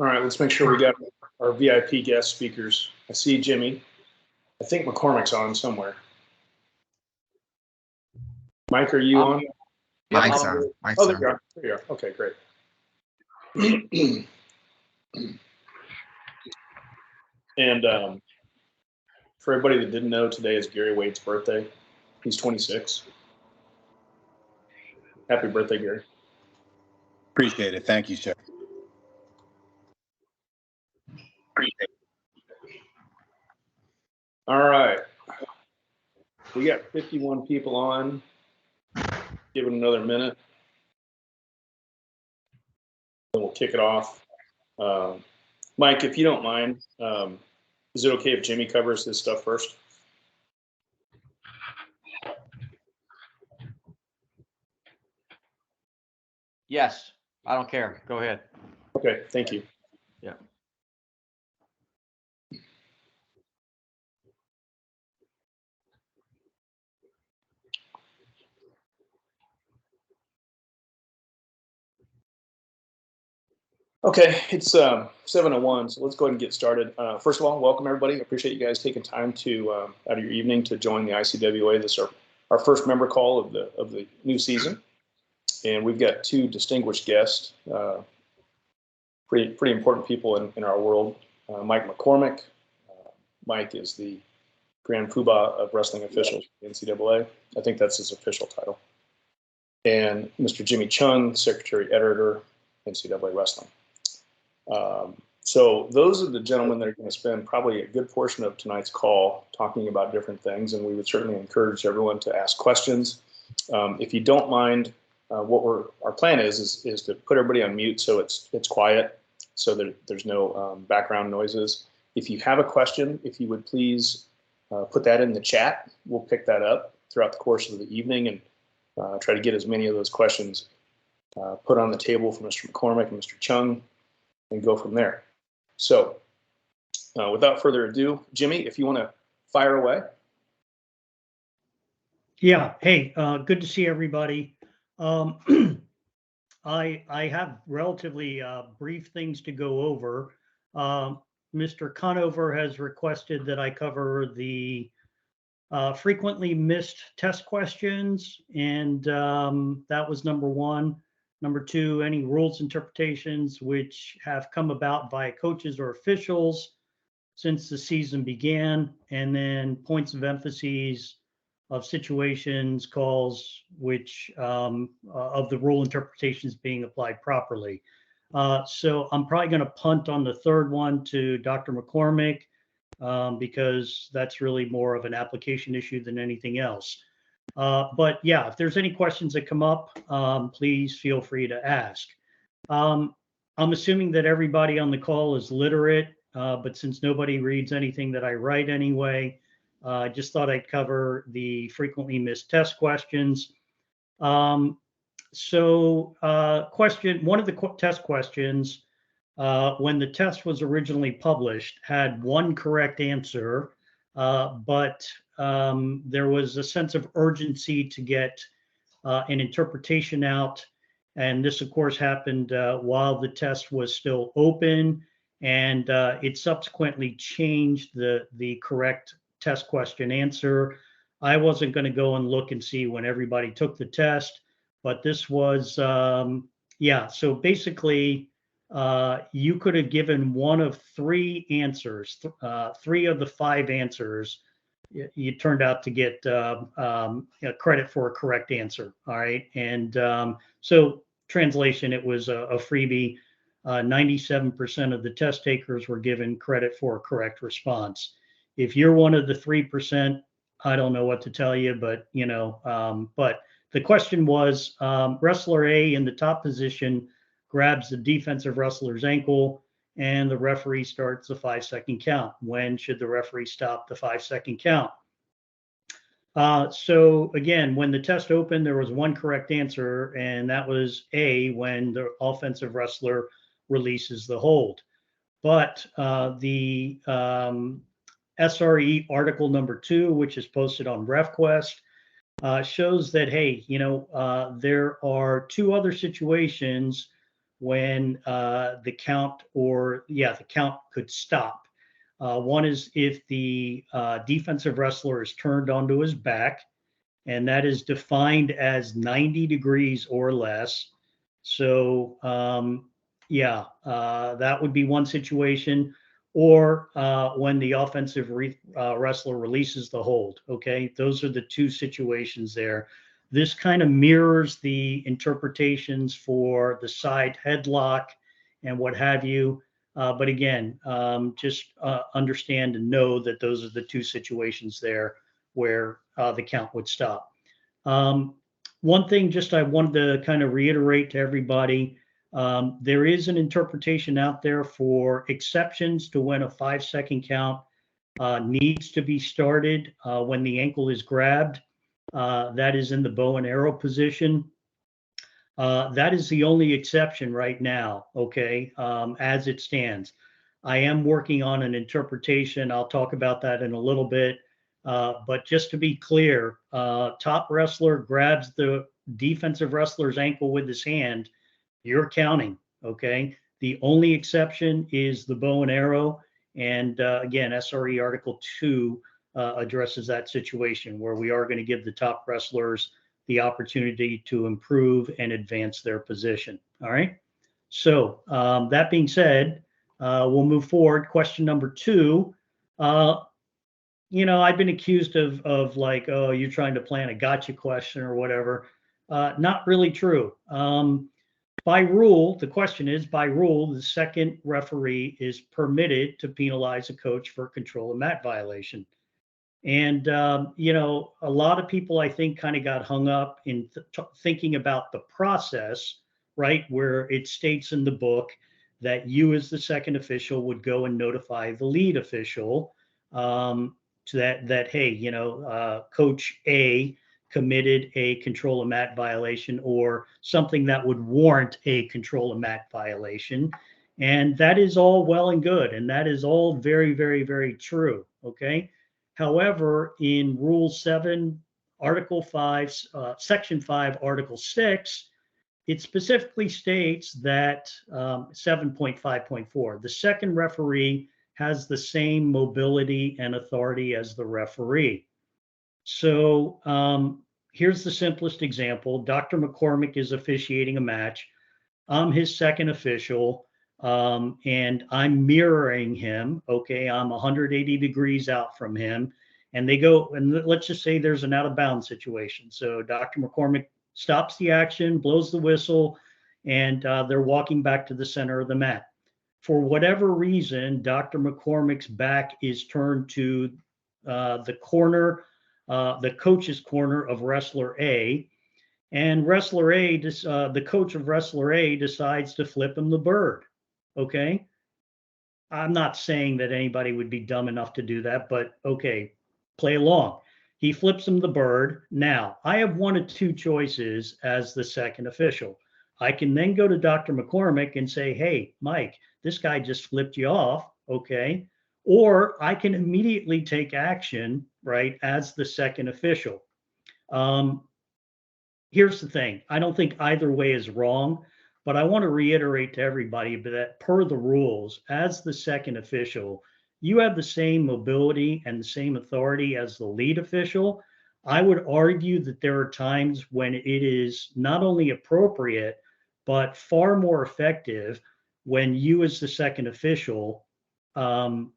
All right, let's make sure we got our VIP guest speakers. I see Jimmy. I think McCormick's on somewhere. Mike, are you on? Mike's on. Oh, there you are. There you are. Okay, great. And for everybody that didn't know, today is Gary Wade's birthday. He's 26. Happy birthday, Gary. Appreciate it. Thank you, sir. All right. We got 51 people on. Give it another minute. Then we'll kick it off. Mike, if you don't mind, is it okay if Jimmy covers this stuff first? Yes, I don't care. Go ahead. Okay, thank you. Yeah. Okay, it's 7:01, so let's go ahead and get started. First of all, welcome everybody. I appreciate you guys taking time to out of your evening to join the ICWA. This is our first member call of the new season, and we've got two distinguished guests, pretty important people in our world. Mike McCormick. Mike is the Grand Poobah of wrestling officials, NCAA. I think that's his official title. And Mr. Jimmy Chung, Secretary Editor, NCAA Wrestling. So those are the gentlemen that are going to spend probably a good portion of tonight's call talking about different things, and we would certainly encourage everyone to ask questions. If you don't mind, what our plan is to put everybody on mute so it's quiet, so that there's no background noises. If you have a question, if you would please put that in the chat, we'll pick that up throughout the course of the evening and try to get as many of those questions put on the table for Mr. McCormick and Mr. Chung, and go from there. So without further ado, Jimmy, if you want to fire away. Yeah. Hey, good to see everybody. I have relatively brief things to go over. Mr. Conover has requested that I cover the frequently missed test questions, and that was number one. Number two, any rules interpretations which have come about by coaches or officials since the season began, and then points of emphasis of situations, calls, which of the rule interpretations being applied properly. So I'm probably going to punt on the third one to Dr. McCormick because that's really more of an application issue than anything else. But yeah, if there's any questions that come up, please feel free to ask. I'm assuming that everybody on the call is literate, but since nobody reads anything that I write anyway, I just thought I'd cover the frequently missed test questions. One of the test questions, when the test was originally published, had one correct answer, but there was a sense of urgency to get an interpretation out. And this, of course, happened while the test was still open, and it subsequently changed the correct test question answer. I wasn't going to go and look and see when everybody took the test, but this was, yeah. So basically, you could have given one of three answers, three of the five answers. You turned out to get credit for a correct answer. All right. And so translation, it was a freebie. 97% of the test takers were given credit for a correct response. If you're one of the 3%, I don't know what to tell you, but but the question was, wrestler A in the top position grabs the defensive wrestler's ankle, and the referee starts a 5-second count. When should the referee stop the 5-second count? So again, when the test opened, there was one correct answer, and that was A, when the offensive wrestler releases the hold. But the SRE article number 2, which is posted on RefQuest, shows that, hey, there are two other situations when the count could stop. One is if the defensive wrestler is turned onto his back, and that is defined as 90 degrees or less. So that would be one situation. Or when the offensive wrestler releases the hold. Okay, those are the two situations there. This kind of mirrors the interpretations for the side headlock and what have you. But again, just understand and know that those are the two situations there where the count would stop. One thing just I wanted to kind of reiterate to everybody, there is an interpretation out there for exceptions to when a 5-second count needs to be started when the ankle is grabbed. That is in the bow and arrow position. That is the only exception right now, okay, as it stands. I am working on an interpretation. I'll talk about that in a little bit. But just to be clear, top wrestler grabs the defensive wrestler's ankle with his hand, you're counting, okay? The only exception is the bow and arrow. And again, SRE Article 2 addresses that situation where we are going to give the top wrestlers the opportunity to improve and advance their position. All right. So that being said, we'll move forward. Question number 2. I've been accused of like, oh, you're trying to plan a gotcha question or whatever. Not really true. By rule, the question is, by rule, the second referee is permitted to penalize a coach for control of mat violation. And, a lot of people, I think, kind of got hung up in thinking about the process, right, where it states in the book that you as the second official would go and notify the lead official that hey, Coach A committed a control of mat violation or something that would warrant a control of mat violation. And that is all well and good. And that is all very, very, very true. Okay. However, in Rule 7, Article 5, Section 5, Article 6, it specifically states that 7.5.4, the second referee has the same mobility and authority as the referee. So here's the simplest example. Dr. McCormick is officiating a match. I'm his second official, and I'm mirroring him. Okay, I'm 180 degrees out from him. And they go, and let's just say there's an out of bounds situation. So Dr. McCormick stops the action, blows the whistle, and they're walking back to the center of the mat. For whatever reason, Dr. McCormick's back is turned to the corner, the coach's corner of wrestler A, and wrestler A, the coach of wrestler A decides to flip him the bird. Okay, I'm not saying that anybody would be dumb enough to do that, but okay, play along. He flips him the bird. Now, I have one of two choices as the second official. I can then go to Dr. McCormick and say, hey, Mike, this guy just flipped you off, okay? Or I can immediately take action, right, as the second official. Here's the thing. I don't think either way is wrong, but I want to reiterate to everybody that per the rules, as the second official, you have the same mobility and the same authority as the lead official. I would argue that there are times when it is not only appropriate, but far more effective when you as the second official, go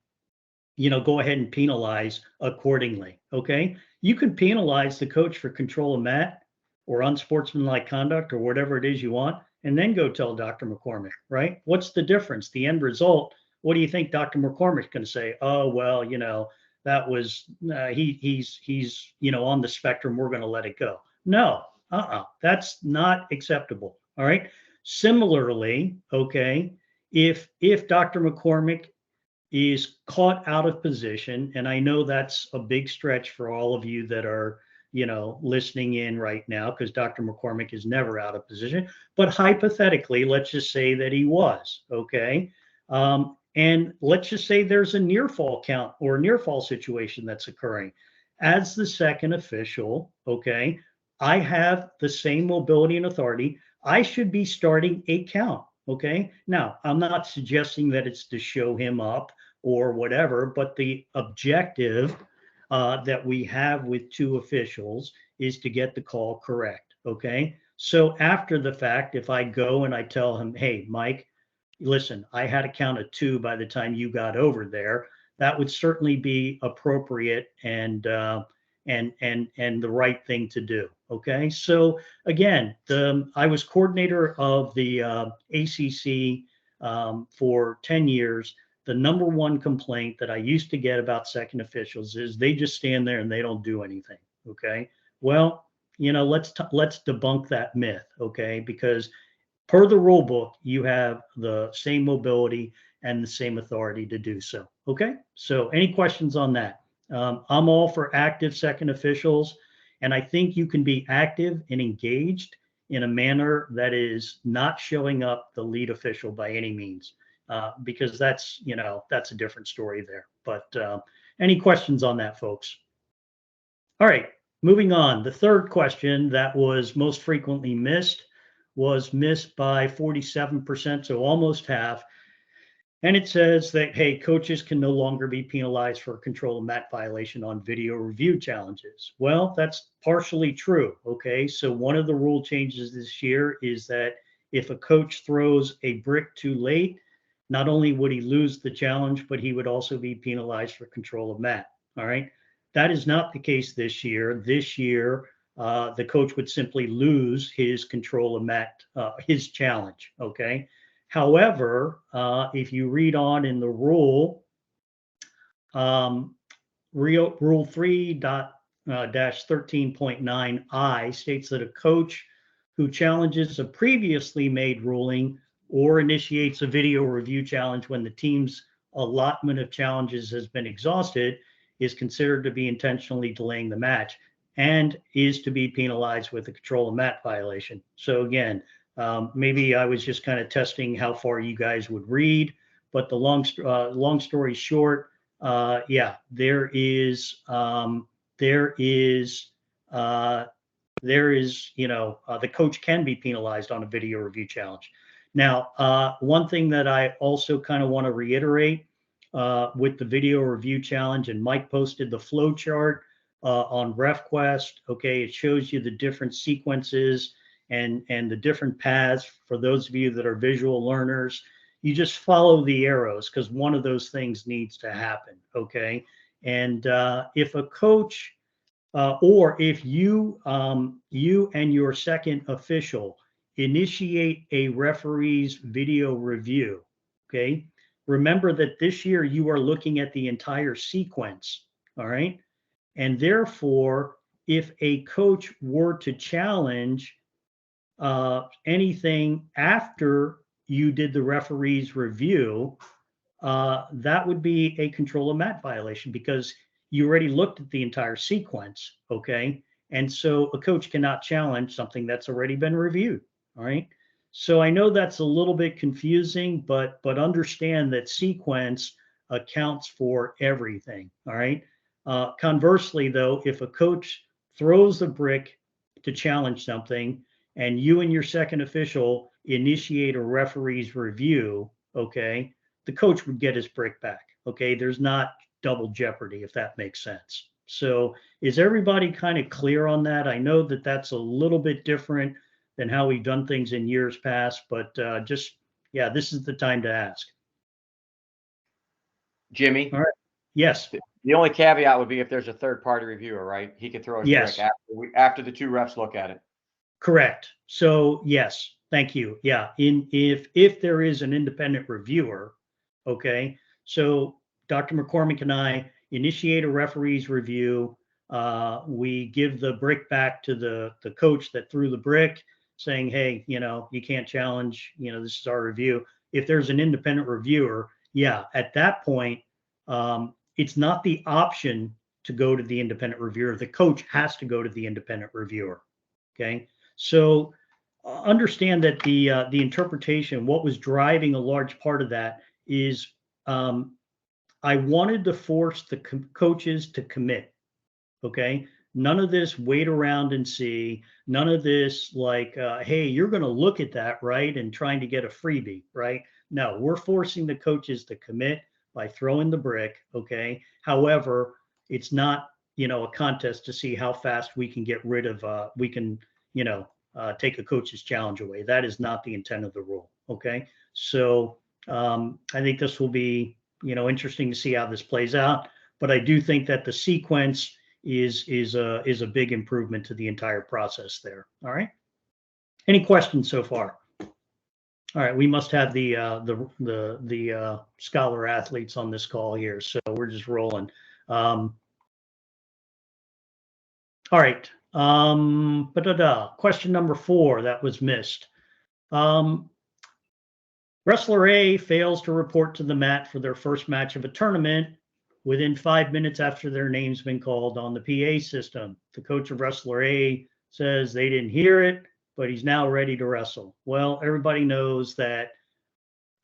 ahead and penalize accordingly, okay? You can penalize the coach for control of mat or unsportsmanlike conduct or whatever it is you want, and then go tell Dr. McCormick, right? What's the difference? The end result, what do you think Dr. McCormick's going to say? Oh, well, that was, he's on the spectrum, we're going to let it go. No, that's not acceptable, all right? Similarly, okay, if Dr. McCormick is caught out of position, and I know that's a big stretch for all of you that are, listening in right now, because Dr. McCormick is never out of position, but hypothetically, let's just say that he was, okay? And let's just say there's a near fall count or near fall situation that's occurring. As the second official, okay, I have the same mobility and authority. I should be starting a count. Okay. Now, I'm not suggesting that it's to show him up or whatever, but the objective that we have with two officials is to get the call correct. Okay. So after the fact, if I go and I tell him, hey, Mike, listen, I had a count of two by the time you got over there, that would certainly be appropriate and the right thing to do. Okay, so again, I was coordinator of the ACC for 10 years. The number one complaint that I used to get about second officials is they just stand there and they don't do anything. Okay, well, let's debunk that myth. Okay, because per the rule book, you have the same mobility and the same authority to do so. Okay, so any questions on that? I'm all for active second officials, and I think you can be active and engaged in a manner that is not showing up the lead official by any means, because that's a different story there. But any questions on that, folks? All right, moving on. The third question that was most frequently missed was missed by 47%, so almost half. And it says that, hey, coaches can no longer be penalized for control of mat violation on video review challenges. Well, that's partially true. Okay. So one of the rule changes this year is that if a coach throws a brick too late, not only would he lose the challenge, but he would also be penalized for control of mat. All right. That is not the case this year. This year, the coach would simply lose his control of mat, his challenge. Okay. However, if you read on in the rule, Rule 3-13.9I states that a coach who challenges a previously made ruling or initiates a video review challenge when the team's allotment of challenges has been exhausted is considered to be intentionally delaying the match and is to be penalized with a control of mat violation. So again, maybe I was just kind of testing how far you guys would read, but the long story short, yeah, the coach can be penalized on a video review challenge. Now, one thing that I also kind of want to reiterate with the video review challenge, and Mike posted the flow chart on RefQuest. Okay, it shows you the different sequences and the different paths for those of you that are visual learners. You just follow the arrows because one of those things needs to happen. Okay, and if a coach or if you and your second official initiate a referee's video review, okay, remember that this year you are looking at the entire sequence. All right, and therefore, if a coach were to challenge anything after you did the referee's review, that would be a control of mat violation because you already looked at the entire sequence. Okay. And so a coach cannot challenge something that's already been reviewed. All right. So I know that's a little bit confusing, but understand that sequence accounts for everything. All right. Conversely, though, if a coach throws a brick to challenge something and you and your second official initiate a referee's review, okay, the coach would get his brick back. Okay, there's not double jeopardy, if that makes sense. So is everybody kind of clear on that? I know that that's a little bit different than how we've done things in years past, but yeah, this is the time to ask. Jimmy? All right. Yes. The only caveat would be if there's a third-party reviewer, right? He could throw his Yes. brick after the two refs look at it. Correct. So yes, thank you. Yeah, if there is an independent reviewer, okay. So Dr. McCormick and I initiate a referee's review. We give the brick back to the coach that threw the brick, saying, "Hey, you can't challenge. This is our review." If there's an independent reviewer, yeah, at that point, it's not the option to go to the independent reviewer. The coach has to go to the independent reviewer. Okay. So understand that the interpretation, what was driving a large part of that is I wanted to force the coaches to commit. Okay. None of this wait around and see. None of this like, hey, you're going to look at that, right? And trying to get a freebie, right? No, we're forcing the coaches to commit by throwing the brick. Okay. However, it's not, a contest to see how fast we can get rid of, we can, take a coach's challenge away. That is not the intent of the rule. Okay. So I think this will be, interesting to see how this plays out. But I do think that the sequence is a big improvement to the entire process there. All right. Any questions so far? All right, we must have the scholar athletes on this call here, so we're just rolling. All right. Question number 4 that was missed. Wrestler A fails to report to the mat for their first match of a tournament within 5 minutes after their name's been called on the PA system. The coach of Wrestler A says they didn't hear it, but he's now ready to wrestle. Well, everybody knows that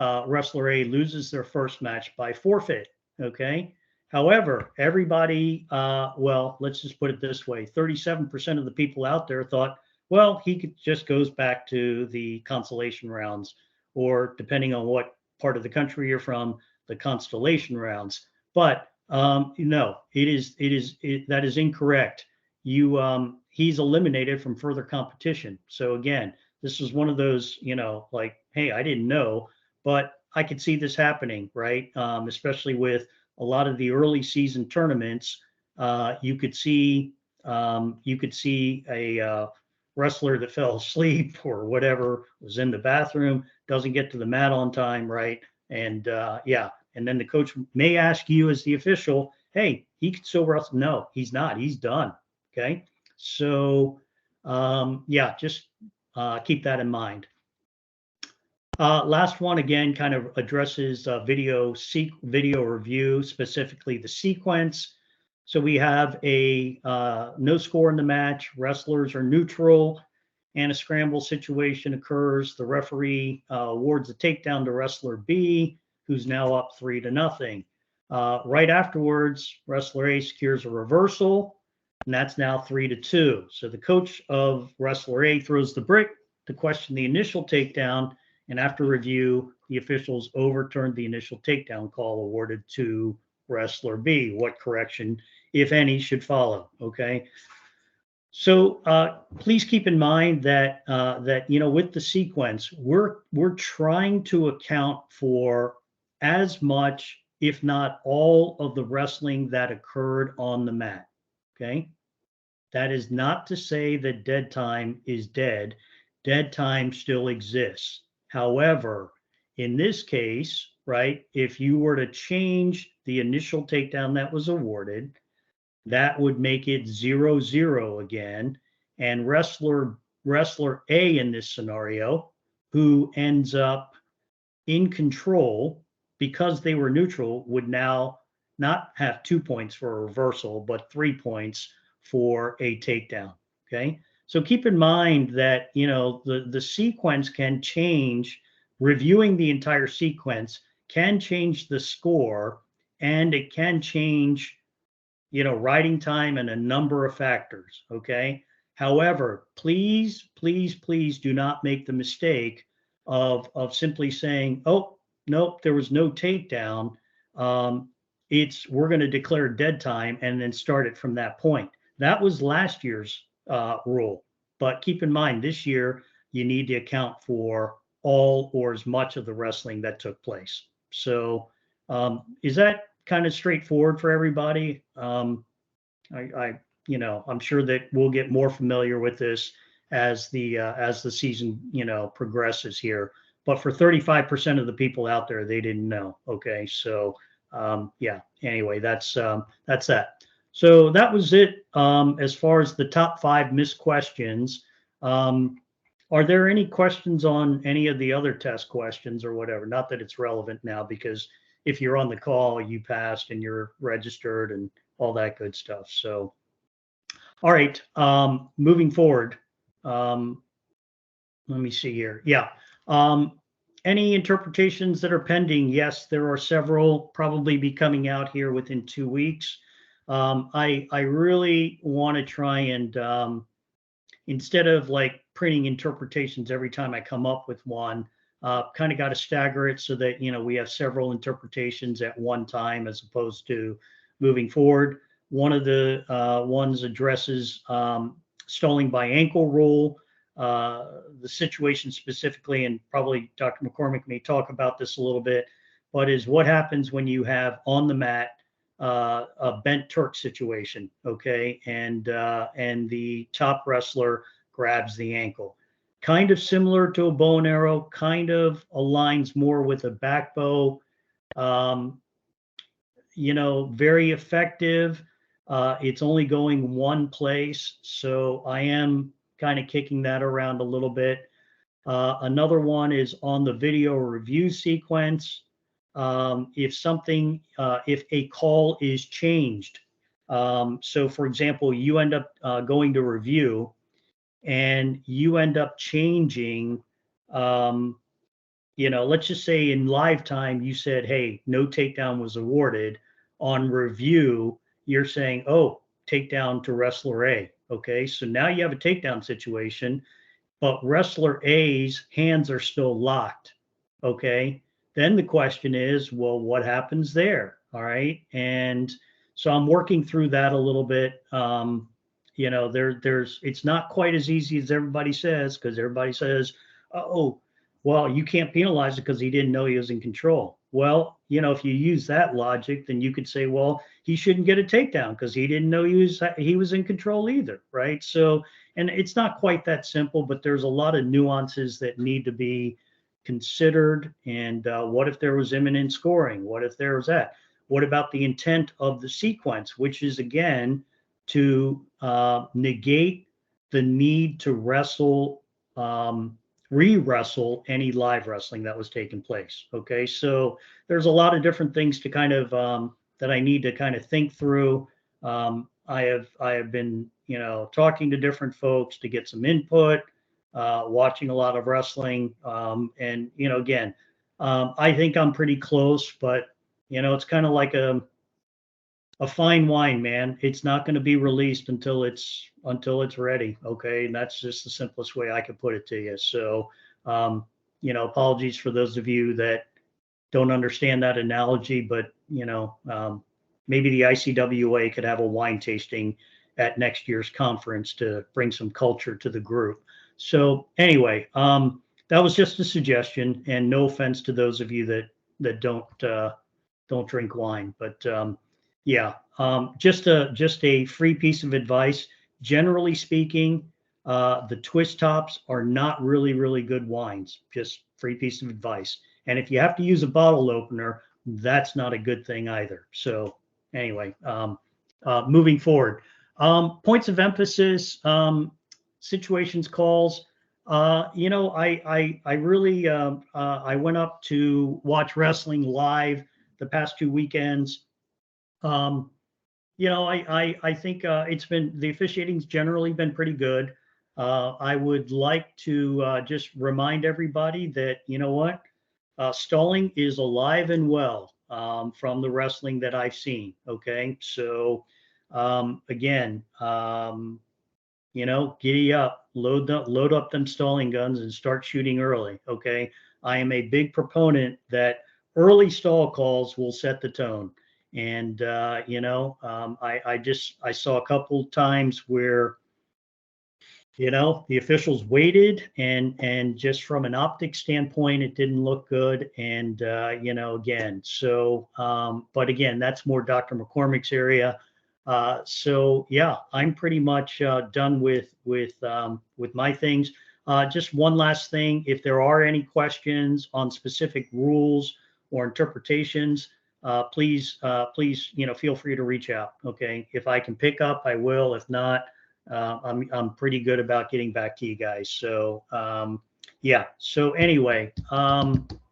Wrestler A loses their first match by forfeit, okay? However, everybody, well, let's just put it this way, 37% of the people out there thought, well, he just goes back to the consolation rounds, or depending on what part of the country you're from, the constellation rounds. But no, that is incorrect. He's eliminated from further competition. So again, this is one of those, like, hey, I didn't know, but I could see this happening, right? Especially with a lot of the early season tournaments. You could see a wrestler that fell asleep or whatever, was in the bathroom, doesn't get to the mat on time, right? And and then the coach may ask you as the official, hey, he could still wrestle. No, he's not. He's done. Okay. So just keep that in mind. Last one, again, kind of addresses video review, specifically the sequence. So we have a no score in the match, wrestlers are neutral, and a scramble situation occurs. The referee awards a takedown to wrestler B, who's now up 3-0. Right afterwards, wrestler A secures a reversal, and that's now 3-2. So the coach of wrestler A throws the brick to question the initial takedown, and after review, the officials overturned the initial takedown call awarded to wrestler B. What correction, if any, should follow? Okay. So please keep in mind that with the sequence, we're trying to account for as much, if not all, of the wrestling that occurred on the mat. Okay. That is not to say that dead time is dead. Dead time still exists. However, in this case, right, if you were to change the initial takedown that was awarded, that would make it 0-0 again. And wrestler A in this scenario, who ends up in control because they were neutral, would now not have 2 points for a reversal, but 3 points for a takedown. Okay. So keep in mind that, the sequence can change. Reviewing the entire sequence can change the score, and it can change, riding time and a number of factors. Okay. However, please do not make the mistake of simply saying, oh, nope, there was no takedown. We're going to declare dead time and then start it from that point. That was last year's rule. But keep in mind, this year, you need to account for all or as much of the wrestling that took place. So is that kind of straightforward for everybody? I'm sure that we'll get more familiar with this as the season, progresses here. But for 35% of the people out there, they didn't know. Okay. So anyway, that's that. So that was it as far as the top 5 missed questions. Are there any questions on any of the other test questions or whatever? Not that it's relevant now, because if you're on the call, you passed and you're registered and all that good stuff. So, all right, moving forward. Let me see here. Yeah. Any interpretations that are pending? Yes, there are several, probably be coming out here within 2 weeks. I really want to try and instead of like printing interpretations every time I come up with one, kind of got to stagger it so that, we have several interpretations at one time as opposed to moving forward. One of the ones addresses stalling by ankle rule, the situation specifically, and probably Dr. McCormick may talk about this a little bit, but is what happens when you have on the mat a bent Turk situation, okay, and the top wrestler grabs the ankle. Kind of similar to a bow and arrow, kind of aligns more with a back bow. Very effective. It's only going one place, so I am kind of kicking that around a little bit. Another one is on the video review sequence. If a call is changed, so for example, you end up going to review and you end up changing, let's just say in live time, you said, hey, no takedown was awarded. On review, you're saying, oh, takedown to wrestler A. Okay, so now you have a takedown situation, but wrestler A's hands are still locked. Okay, then the question is, well, what happens there? All right, and so I'm working through that a little bit. It's not quite as easy as everybody says, because everybody says, oh, well, you can't penalize it because he didn't know he was in control. Well, if you use that logic, then you could say, well, he shouldn't get a takedown because he didn't know he was in control either, right? So, and it's not quite that simple, but there's a lot of nuances that need to be considered. And what if there was imminent scoring? What if there was that? What about the intent of the sequence, which is, again, to negate the need to wrestle, re-wrestle any live wrestling that was taking place. Okay, so there's a lot of different things to kind of that I need to kind of think through. I have been talking to different folks to get some input, watching a lot of wrestling, and again, I think I'm pretty close, but it's kind of like a fine wine, man. It's not going to be released until it's ready. Okay, and that's just the simplest way I could put it to you. So, apologies for those of you that don't understand that analogy, but maybe the ICWA could have a wine tasting at next year's conference to bring some culture to the group. So anyway, that was just a suggestion, and no offense to those of you that don't drink wine, but yeah, just a free piece of advice. Generally speaking, the twist tops are not really good wines. Just free piece of advice. And if you have to use a bottle opener, that's not a good thing either. So anyway, moving forward, points of emphasis, situations, calls. I really I went up to watch wrestling live the past 2 weekends. I think it's been, the officiating's generally been pretty good. I would like to just remind everybody that, what, stalling is alive and well from the wrestling that I've seen. Okay, so again, giddy up, load up them stalling guns and start shooting early. Okay, I am a big proponent that early stall calls will set the tone. And I saw a couple times where the officials waited, and just from an optics standpoint, it didn't look good. And again, so but again, that's more Dr. McCormick's area. So yeah, I'm pretty much done with my things. Just one last thing: if there are any questions on specific rules or interpretations, please feel free to reach out. Okay, if I can pick up, I will. If not, I'm pretty good about getting back to you guys. So yeah. So anyway,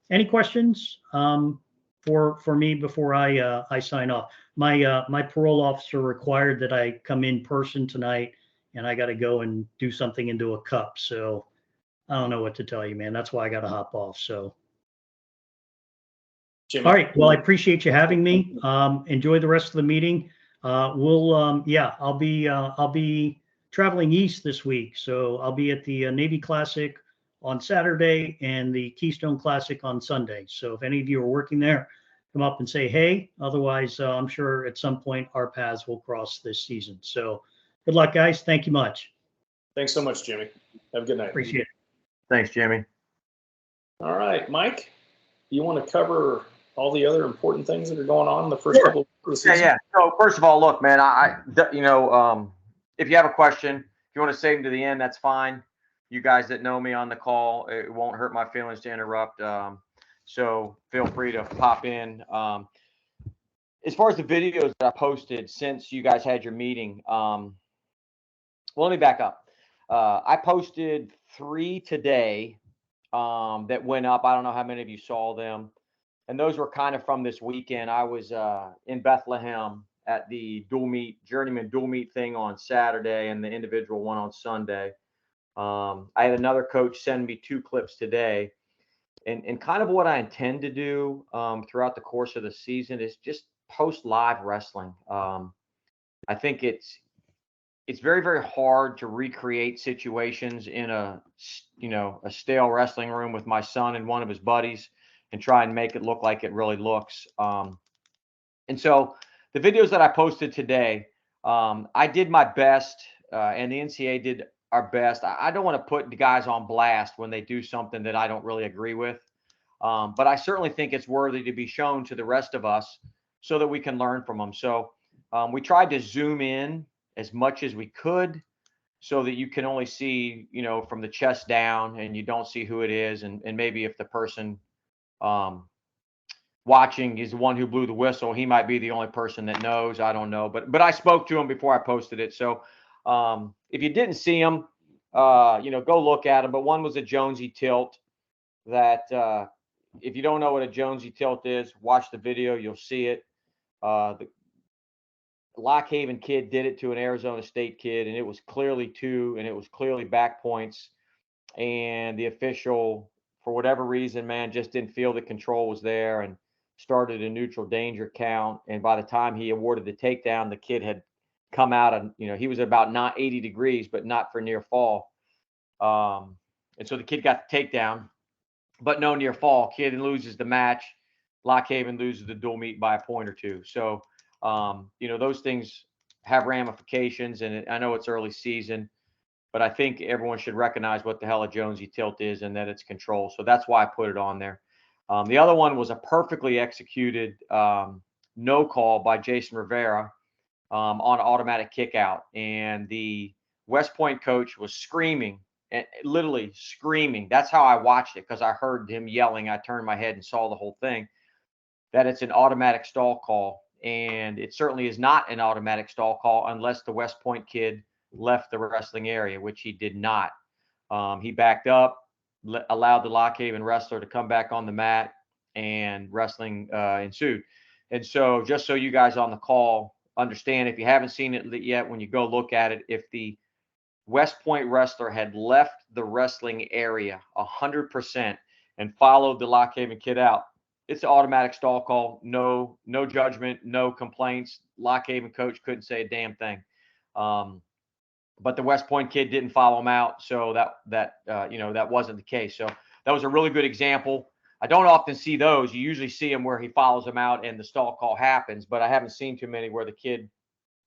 any questions for me before I sign off? My parole officer required that I come in person tonight, and I got to go and do something into a cup. So I don't know what to tell you, man. That's why I got to hop off. So. Jimmy. All right. Well, I appreciate you having me. Enjoy the rest of the meeting. I'll be traveling east this week, so I'll be at the Navy Classic on Saturday and the Keystone Classic on Sunday. So if any of you are working there, come up and say hey. Otherwise, I'm sure at some point our paths will cross this season. So good luck, guys. Thank you much. Thanks so much, Jimmy. Have a good night. Appreciate it. Thanks, Jimmy. All right, Mike, you want to cover all the other important things that are going on in the first Sure. couple of the season? Yeah. So first of all, look, man, if you have a question, if you want to save them to the end, that's fine. You guys that know me on the call, it won't hurt my feelings to interrupt. So feel free to pop in. As far as the videos that I posted since you guys had your meeting, well, let me back up. I posted 3 today that went up. I don't know how many of you saw them. And those were kind of from this weekend. I was in Bethlehem at the journeyman dual meet thing on Saturday and the individual one on Sunday. I had another coach send me 2 clips today. And kind of what I intend to do throughout the course of the season is just post live wrestling. I think it's very, very hard to recreate situations in a stale wrestling room with my son and one of his buddies and try and make it look like it really looks. And so the videos that I posted today, I did my best, and the NCAA did our best. I don't want to put the guys on blast when they do something that I don't really agree with. But I certainly think it's worthy to be shown to the rest of us so that we can learn from them. So we tried to zoom in as much as we could so that you can only see, from the chest down and you don't see who it is. And maybe if the person watching is the one who blew the whistle, he might be the only person that knows. I don't know. But I spoke to him before I posted it. So if you didn't see him, go look at him. But one was a Jonesy tilt that if you don't know what a Jonesy tilt is, watch the video. You'll see it. The Lock Haven kid did it to an Arizona State kid, and it was clearly 2, and it was clearly back points. And the official, for whatever reason, man, just didn't feel the control was there and started a neutral danger count. And by the time he awarded the takedown, the kid had come out and, he was about not 80 degrees, but not for near fall. And so the kid got the takedown, but no near fall. Kid loses the match. Lock Haven loses the dual meet by a point or 2. So, those things have ramifications, and I know it's early season, but I think everyone should recognize what the hell a Jonesy tilt is and that it's control. So that's why I put it on there. The other one was a perfectly executed no call by Jason Rivera on automatic kick out. And the West Point coach was screaming, and literally screaming. That's how I watched it, because I heard him yelling. I turned my head and saw the whole thing, that it's an automatic stall call. And it certainly is not an automatic stall call unless the West Point kid left the wrestling area, which he did not. He backed up, allowed the Lock Haven wrestler to come back on the mat, and wrestling ensued. And so just so you guys on the call understand, if you haven't seen it yet, when you go look at it, if the West Point wrestler had left the wrestling area 100% and followed the Lock Haven kid out, it's an automatic stall call. No judgment, no complaints. Lock Haven coach couldn't say a damn thing. But the West Point kid didn't follow him out, so that wasn't the case. So that was a really good example. I don't often see those. You usually see them where he follows him out and the stall call happens, but I haven't seen too many where the kid,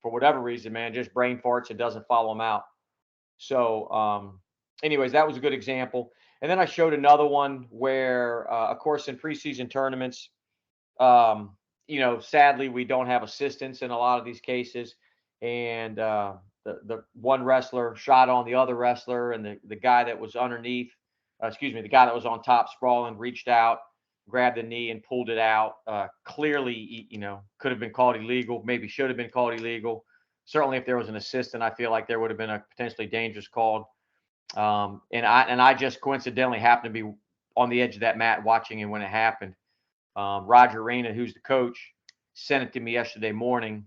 for whatever reason, man, just brain farts and doesn't follow him out. So, anyways, that was a good example. And then I showed another one where, of course, in preseason tournaments, sadly, we don't have assistants in a lot of these cases. And the one wrestler shot on the other wrestler, and the guy that was underneath, the guy that was on top sprawling, reached out, grabbed the knee and pulled it out. Clearly, could have been called illegal, maybe should have been called illegal. Certainly, if there was an assistant, I feel like there would have been a potentially dangerous call. And I just coincidentally happened to be on the edge of that mat watching it when it happened. Roger Reyna, who's the coach, sent it to me yesterday morning,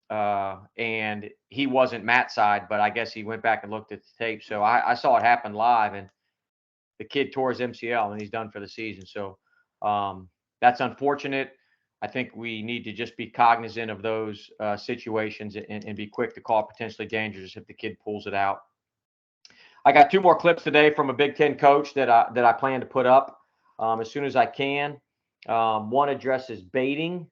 and he wasn't mat side, but I guess he went back and looked at the tape. So I saw it happen live, and the kid tore his MCL and he's done for the season. So that's unfortunate. I think we need to just be cognizant of those situations and be quick to call potentially dangerous if the kid pulls it out. I got 2 more clips today from a Big Ten coach that I plan to put up as soon as I can. One addresses baiting,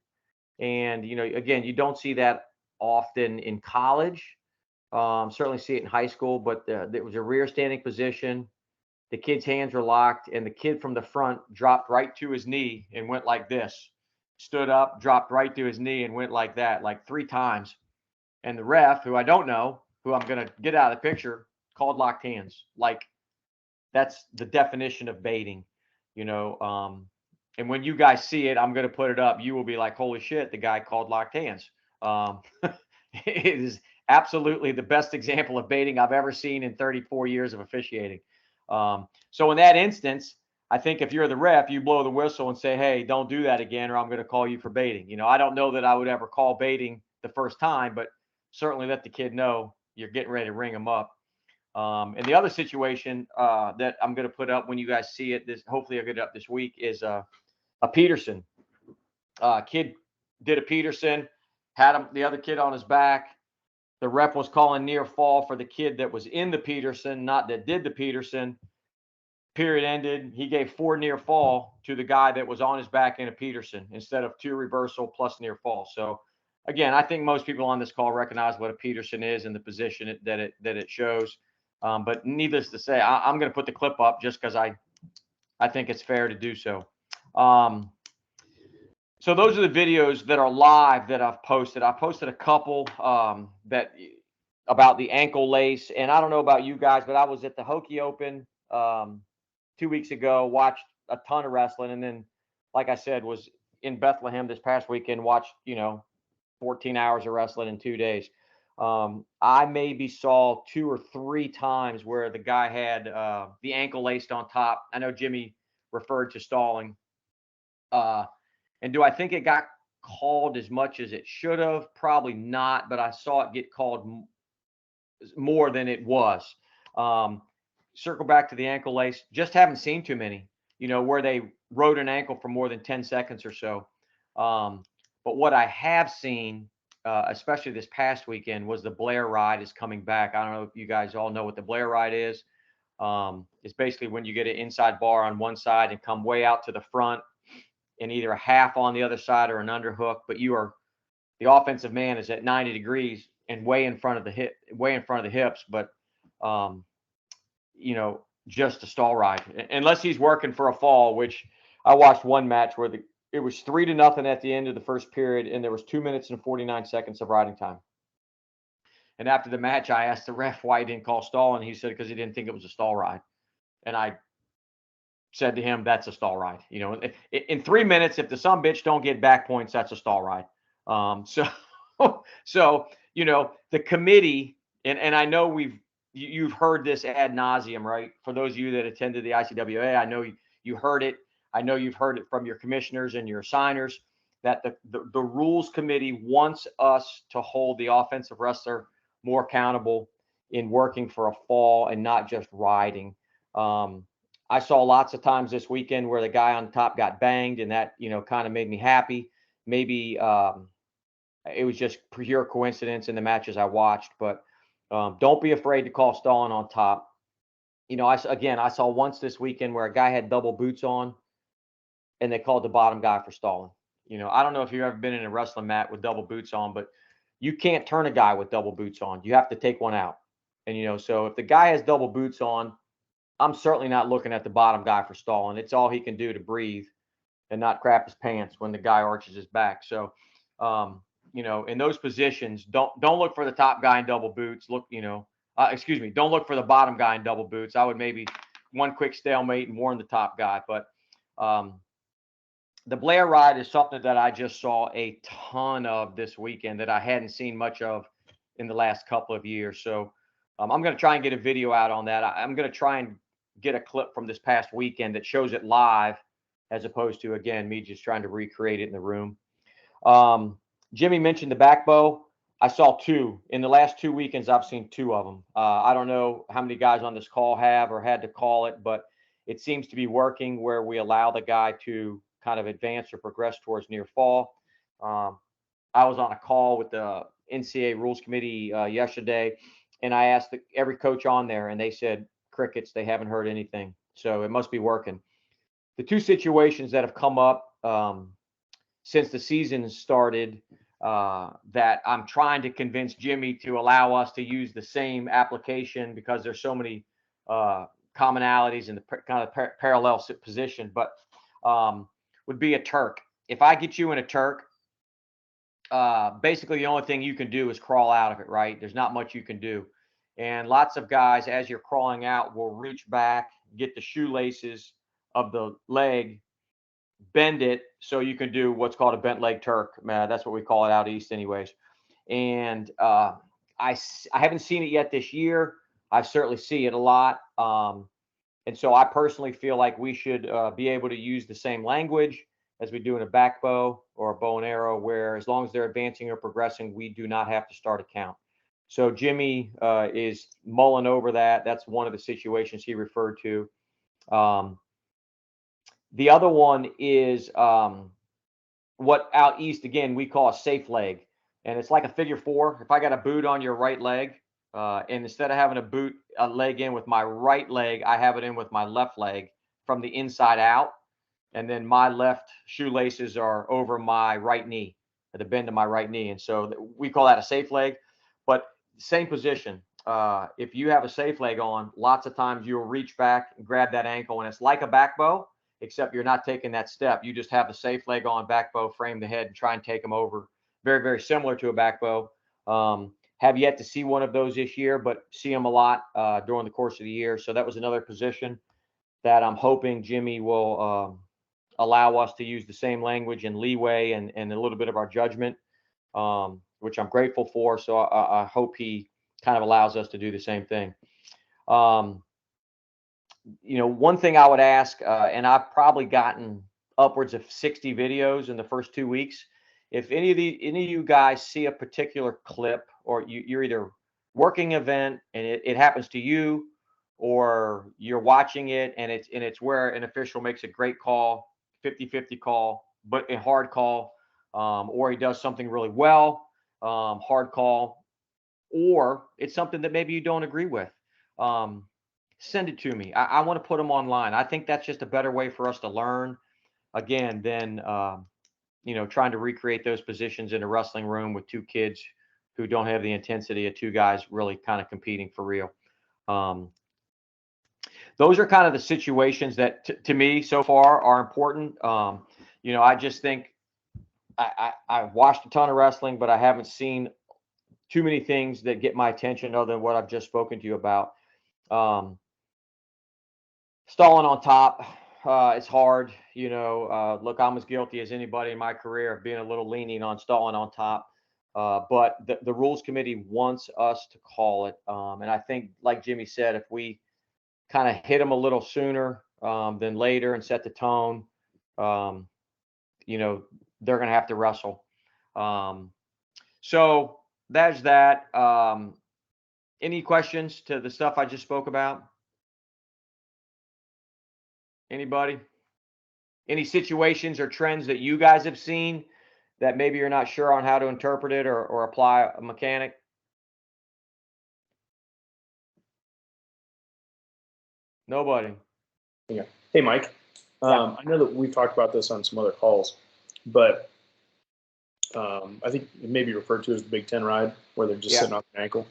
and again, you don't see that often in college. Certainly see it in high school, but there was a rear standing position. The kid's hands were locked, and the kid from the front dropped right to his knee and went like this. Stood up, dropped right to his knee, and went like that, like 3 times. And the ref, who I don't know, who I'm going to get out of the picture, called locked hands. Like, that's the definition of baiting, and when you guys see it, I'm going to put it up. You will be like, holy shit, the guy called locked hands. It is absolutely the best example of baiting I've ever seen in 34 years of officiating. So in that instance, I think if you're the ref, you blow the whistle and say, hey, don't do that again, or I'm going to call you for baiting. I don't know that I would ever call baiting the first time, but certainly let the kid know you're getting ready to ring him up. And the other situation that I'm going to put up when you guys see it, hopefully I'll get it up this week, is a Peterson. Kid did a Peterson, had the other kid on his back. The ref was calling near fall for the kid that was in the Peterson, not that did the Peterson. Period ended. He gave 4 near fall to the guy that was on his back in a Peterson instead of 2 reversal plus near fall. So again, I think most people on this call recognize what a Peterson is and the position that it shows. But needless to say, I'm going to put the clip up just because I think it's fair to do so. So those are the videos that are live that I've posted. I posted a couple that about the ankle lace, and I don't know about you guys, but I was at the Hokie Open 2 weeks ago, watched a ton of wrestling, and then, like I said, was in Bethlehem this past weekend, watched 14 hours of wrestling in 2 days. I maybe saw 2 or 3 times where the guy had the ankle laced on top. I know Jimmy referred to stalling. And do I think it got called as much as it should have? Probably not, but I saw it get called more than it was. Circle back to the ankle lace. Just haven't seen too many, where they rode an ankle for more than 10 seconds or so. But what I have seen, especially this past weekend, was the Blair ride is coming back. I don't know if you guys all know what the Blair ride is. It's basically when you get an inside bar on one side and come way out to the front, and either a half on the other side or an underhook, but the offensive man is at 90 degrees and way in front of the hips, but just a stall ride, unless he's working for a fall, which I watched one match where it was 3-0 at the end of the first period, and there was 2 minutes and 49 seconds of riding time. And after the match, I asked the ref why he didn't call stall, and he said because he didn't think it was a stall ride. And I said to him, that's a stall ride. In 3 minutes, if the sumbitch don't get back points, that's a stall ride. So the committee, and I know you've heard this ad nauseum, right? For those of you that attended the ICWA, I know you heard it. I know you've heard it from your commissioners and your signers that the rules committee wants us to hold the offensive wrestler more accountable in working for a fall and not just riding. I saw lots of times this weekend where the guy on top got banged, and that, kind of made me happy. Maybe it was just pure coincidence in the matches I watched, but don't be afraid to call stalling on top. I saw once this weekend where a guy had double boots on and they called the bottom guy for stalling. I don't know if you've ever been in a wrestling mat with double boots on, but you can't turn a guy with double boots on. You have to take one out. And, so if the guy has double boots on, I'm certainly not looking at the bottom guy for stalling. It's all he can do to breathe and not crap his pants when the guy arches his back. So, in those positions, don't look for the top guy in double boots. Don't look for the bottom guy in double boots. I would maybe one quick stalemate and warn the top guy. But the Blair ride is something that I just saw a ton of this weekend that I hadn't seen much of in the last couple of years. So I'm going to try and get a video out on that. I'm going to try and get a clip from this past weekend that shows it live, as opposed to, again, me just trying to recreate it in the room. Jimmy mentioned the back bow. I saw 2 in the last 2 weekends. I've seen 2 of them. I don't know how many guys on this call have or had to call it, but it seems to be working where we allow the guy to kind of advance or progress towards near fall. I was on a call with the NCAA Rules Committee yesterday, and I asked every coach on there, and they said crickets. They haven't heard anything, so it must be working. The two situations that have come up since the season started that I'm trying to convince Jimmy to allow us to use the same application because there's so many commonalities in the kind of parallel position, but would be a Turk. If I get you in a Turk, basically the only thing you can do is crawl out of it, right? There's not much you can do. And lots of guys, as you're crawling out, will reach back, get the shoelaces of the leg, bend it so you can do what's called a bent leg Turk. That's what we call it out east anyways. And I haven't seen it yet this year. I certainly see it a lot. And so I personally feel like we should be able to use the same language as we do in a back bow or a bow and arrow, where as long as they're advancing or progressing, we do not have to start a count. So Jimmy is mulling over that. That's one of the situations he referred to. The other one is what out east, again, we call a safe leg. And it's like a figure four. If I got a boot on your right leg, and instead of having a boot a leg in with my right leg, I have it in with my left leg from the inside out. And then my left shoelaces are over my right knee, at the bend of my right knee. And so we call that a safe leg. But same position. If you have a safe leg on, lots of times you'll reach back and grab that ankle, and it's like a back bow, except you're not taking that step. You just have the safe leg on, back bow, frame the head, and try and take them over. Very, very similar to a back bow. Have yet to see one of those this year, but see them a lot during the course of the year. So that was another position that I'm hoping Jimmy will allow us to use the same language and leeway and a little bit of our judgment, which I'm grateful for. So I hope he kind of allows us to do the same thing. One thing I would ask, and I've probably gotten upwards of 60 videos in the first 2 weeks. If any of you guys see a particular clip, or you're either working an event and it happens to you, or you're watching it and it's where an official makes a great call, 50-50 call, but a hard call, or he does something really well, hard call, or it's something that maybe you don't agree with, send it to me. I want to put them online. I think that's just a better way for us to learn, again, than trying to recreate those positions in a wrestling room with two kids who don't have the intensity of two guys really kind of competing for real. Those are kind of the situations that to me so far are important. I just think I've watched a ton of wrestling, but I haven't seen too many things that get my attention other than what I've just spoken to you about. Stalling on top, it's hard. Look, I'm as guilty as anybody in my career of being a little lenient on stalling on top. But the rules committee wants us to call it. And I think, like Jimmy said, if we kind of hit them a little sooner than later and set the tone, they're going to have to wrestle. So that's that. Any questions to the stuff I just spoke about? Anybody? Any situations or trends that you guys have seen that maybe you're not sure on how to interpret it or apply a mechanic? Nobody. Yeah. Hey, Mike. I know that we've talked about this on some other calls, but I think it may be referred to as the Big Ten ride, where they're just sitting on the ankle.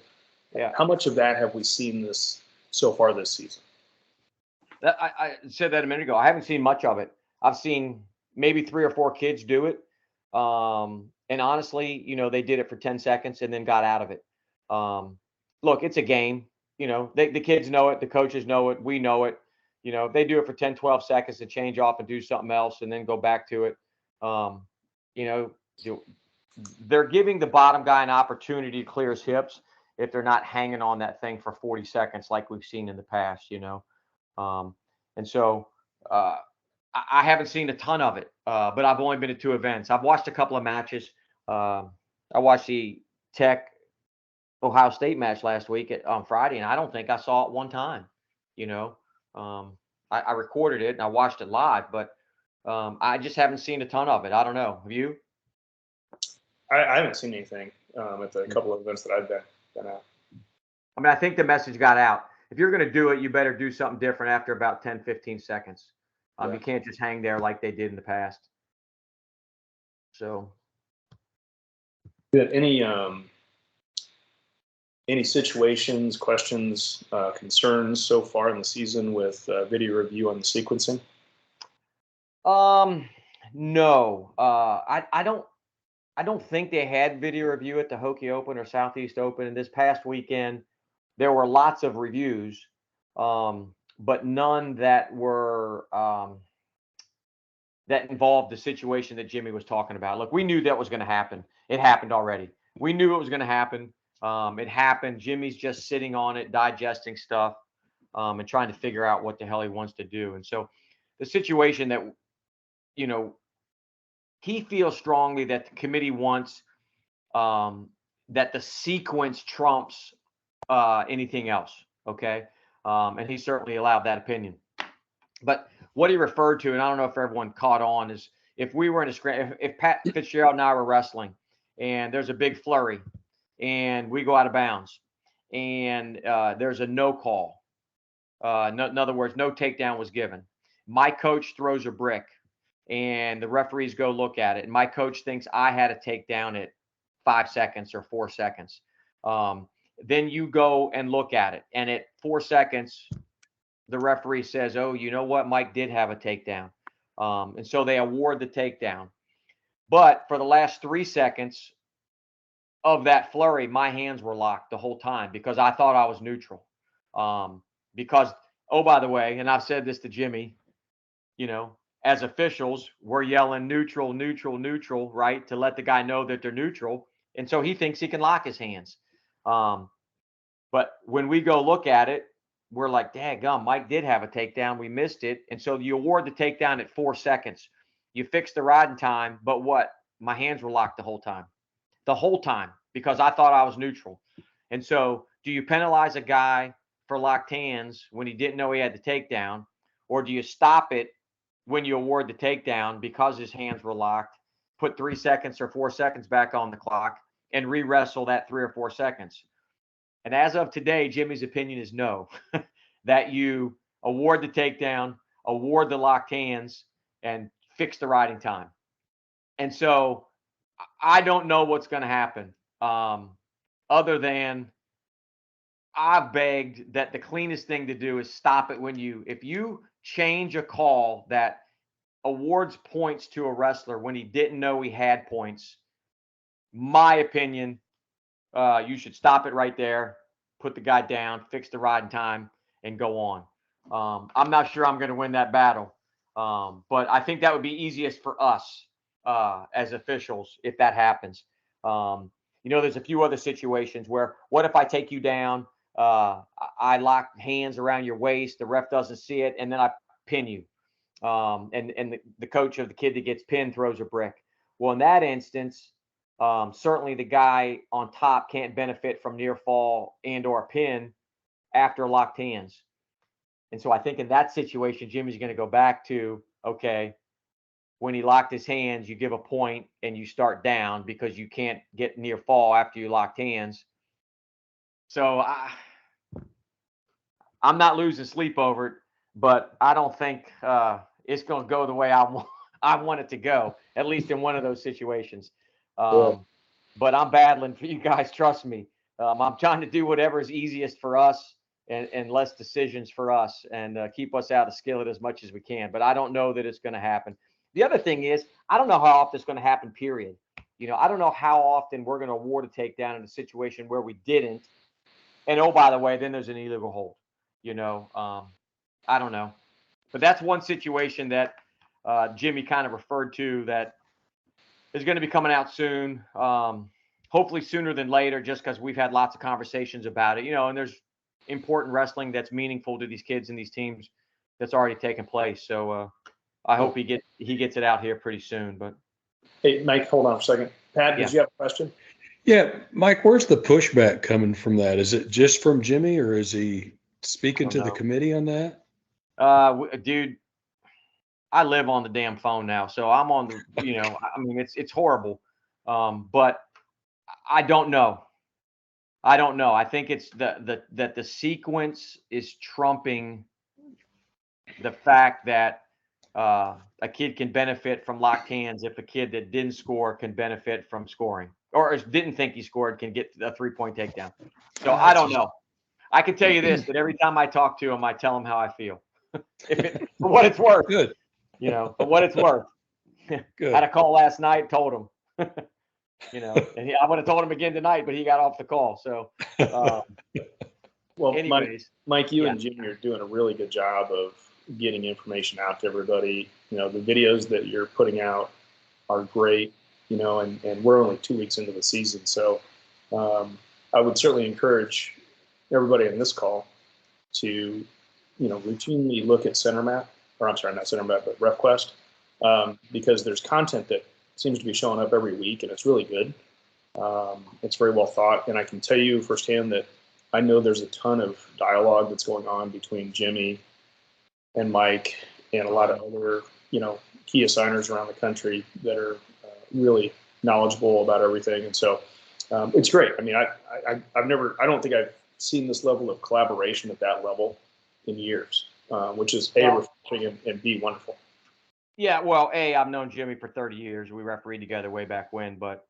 Yeah. How much of that have we seen so far this season? I said that a minute ago. I haven't seen much of it. I've seen maybe 3 or 4 kids do it. And honestly, they did it for 10 seconds and then got out of it. Look, it's a game. The kids know it. The coaches know it. We know it. They do it for 10, 12 seconds to change off and do something else and then go back to it. They're giving the bottom guy an opportunity to clear his hips if they're not hanging on that thing for 40 seconds like we've seen in the past, and so I haven't seen a ton of it, but I've only been to 2 events. I've watched a couple of matches. I watched the Tech Ohio State match last week on Friday, and I don't think I saw it one time. I recorded it and I watched it live, but I just haven't seen a ton of it. I don't know. Have you? I haven't seen anything at the couple of events that I've been at. I mean, I think the message got out. If you're going to do it, you better do something different after about 10, 15 seconds. Yeah. You can't just hang there like they did in the past. So, any situations, questions, concerns so far in the season with video review on the sequencing? no, I don't think they had video review at the Hokie Open or Southeast Open. And this past weekend, there were lots of reviews, but none that were that involved the situation that Jimmy was talking about. Look, we knew that was going to happen. It happened already. We knew it was going to happen. It happened. Jimmy's just sitting on it, digesting stuff, and trying to figure out what the hell he wants to do. And so the situation that, you know, he feels strongly that the committee wants that the sequence trumps anything else. Okay. And he certainly allowed that opinion. But what he referred to, and I don't know if everyone caught on, is if we were in a scram, if Pat Fitzgerald and I were wrestling and there's a big flurry and we go out of bounds and there's a no call. In other words, no takedown was given. My coach throws a brick and the referees go look at it. And my coach thinks I had a takedown at 5 seconds or 4 seconds. Then you go and look at it. And at 4 seconds, the referee says, oh, you know what? Mike did have a takedown. And so they award the takedown. But for the last 3 seconds of that flurry, my hands were locked the whole time because I thought I was neutral. Because, oh, by the way, and I've said this to Jimmy, you know, as officials, we're yelling neutral, neutral, neutral, right, to let the guy know that they're neutral. And so he thinks he can lock his hands. But when we go look at it, we're like, daggum, Mike did have a takedown. We missed it. And so you award the takedown at 4 seconds. You fix the riding time. But what? My hands were locked the whole time. The whole time, because I thought I was neutral. And so do you penalize a guy for locked hands when he didn't know he had the takedown? Or do you stop it when you award the takedown because his hands were locked, put 3 seconds or 4 seconds back on the clock, and re-wrestle that 3 or 4 seconds? And as of today, Jimmy's opinion is no, that you award the takedown, award the locked hands, and fix the riding time. And so I don't know what's going to happen other than I've begged that the cleanest thing to do is stop it if you change a call that awards points to a wrestler when he didn't know he had points. My opinion, you should stop it right there, put the guy down, fix the riding time, and go on. I'm not sure I'm going to win that battle, but I think that would be easiest for us as officials if that happens. There's a few other situations where, what if I take you down, I lock hands around your waist, the ref doesn't see it, and then I pin you. And the coach of the kid that gets pinned throws a brick. Well, in that instance, certainly the guy on top can't benefit from near fall and or pin after locked hands. And so I think in that situation, Jimmy's going to go back to, okay, when he locked his hands, you give a point and you start down because you can't get near fall after you locked hands. So I'm not losing sleep over it, but I don't think it's going to go the way I want it to go, at least in one of those situations. But I'm battling for you guys. Trust me. I'm trying to do whatever is easiest for us and less decisions for us and keep us out of skillet as much as we can. But I don't know that it's going to happen. The other thing is, I don't know how often it's going to happen, period. I don't know how often we're going to award a takedown in a situation where we didn't. And, oh, by the way, then there's an illegal hold. I don't know. But that's one situation that Jimmy kind of referred to that is going to be coming out soon, hopefully sooner than later, just because we've had lots of conversations about it, and there's important wrestling that's meaningful to these kids and these teams that's already taken place. So I hope he gets it out here pretty soon. But hey, Mike, hold on for a second. Pat, did you have a question? Yeah, Mike, where's the pushback coming from that? Is it just from Jimmy, or is he speaking to the committee on that? Dude, I live on the damn phone now, so I'm on the, it's horrible. But I don't know. I don't know. I think it's that the sequence is trumping the fact that a kid can benefit from locked hands if a kid that didn't score can benefit from scoring, or didn't think he scored can get a 3-point takedown. So I don't know. I can tell you this, that every time I talk to him, I tell him how I feel. For what it's worth. Good. For what it's worth. Good. Had a call last night, told him. And I would have told him again tonight, but he got off the call. So, Well, anyways, Mike, you yeah. and Jimmy are doing a really good job of getting information out to everybody. The videos that you're putting out are great, and we're only 2 weeks into the season. So I would certainly encourage everybody on this call to, routinely look at CenterMap, or I'm sorry, not CenterMap, but RefQuest, because there's content that seems to be showing up every week, and it's really good. It's very well thought, and I can tell you firsthand that I know there's a ton of dialogue that's going on between Jimmy and Mike and a lot of other, key assigners around the country that are really knowledgeable about everything. And so it's great. I mean, I don't think I've seen this level of collaboration at that level in years, which is A, refreshing, and B, wonderful. Yeah, well, I've known Jimmy for 30 years. We refereed together way back when, but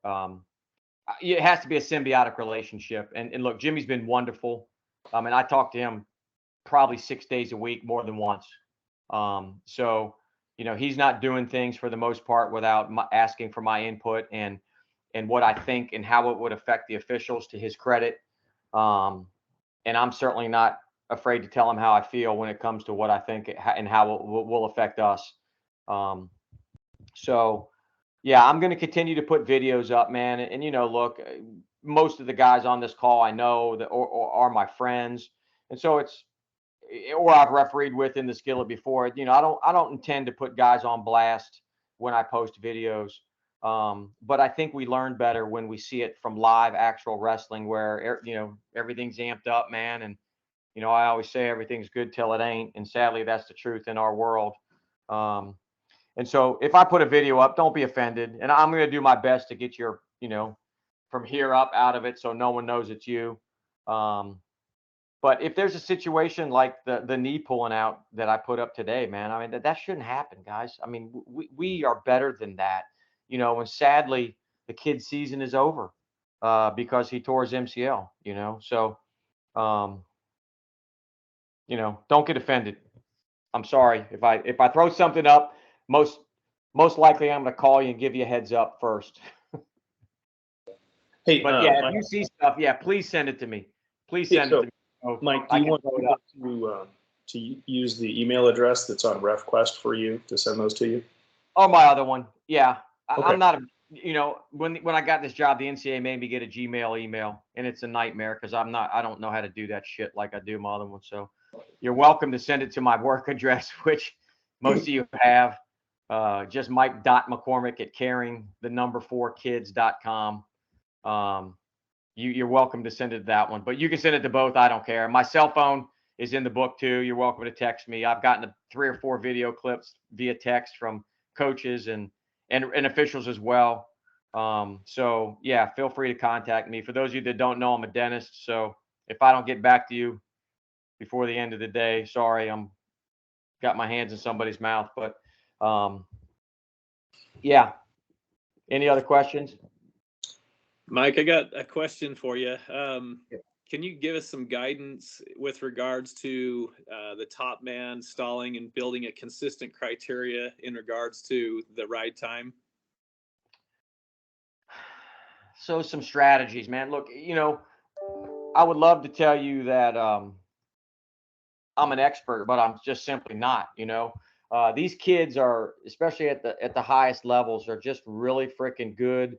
it has to be a symbiotic relationship. And look, Jimmy's been wonderful. And I talk to him probably 6 days a week, more than once. So, he's not doing things for the most part without asking for my input and what I think and how it would affect the officials, to his credit. And I'm certainly not afraid to tell him how I feel when it comes to what I think and how it will affect us. So yeah, I'm going to continue to put videos up, man. And look, most of the guys on this call I know that or are my friends. And so or I've refereed with in the skillet before. I don't intend to put guys on blast when I post videos. But I think we learn better when we see it from live actual wrestling where, everything's amped up, man. And, I always say everything's good till it ain't. And sadly, that's the truth in our world. And so if I put a video up, don't be offended. And I'm going to do my best to get your, from here up out of it so no one knows it's you. But if there's a situation like the knee pulling out that I put up today, man, I mean, that shouldn't happen, guys. I mean, we are better than that, and sadly, the kid's season is over because he tore his MCL, So, don't get offended. I'm sorry if I throw something up. Most likely, I'm going to call you and give you a heads up first. Hey, but yeah, if you see stuff, please send it to me. Please send it to me. Mike, do you want to use the email address that's on RefQuest for you to send those to you? Oh, my other one. Yeah. Okay. I'm not, when I got this job, the NCAA made me get a Gmail email, and it's a nightmare because I don't know how to do that shit like I do my other one. So you're welcome to send it to my work address, which most of you have. Just Mike.McCormick@caring4kids.com. You're welcome to send it to that one, but you can send it to both. I don't care. My cell phone is in the book too. You're welcome to text me. I've gotten 3 or 4 video clips via text from coaches and officials as well. So yeah, feel free to contact me. For those of you that don't know, I'm a dentist. So if I don't get back to you before the end of the day, sorry, I'm got my hands in somebody's mouth, but yeah. Any other questions? Mike, I got a question for you. Can you give us some guidance with regards to the top man stalling and building a consistent criteria in regards to the ride time? So some strategies, man. Look, I would love to tell you that I'm an expert, but I'm just simply not. These kids are, especially at the highest levels, are just really freaking good.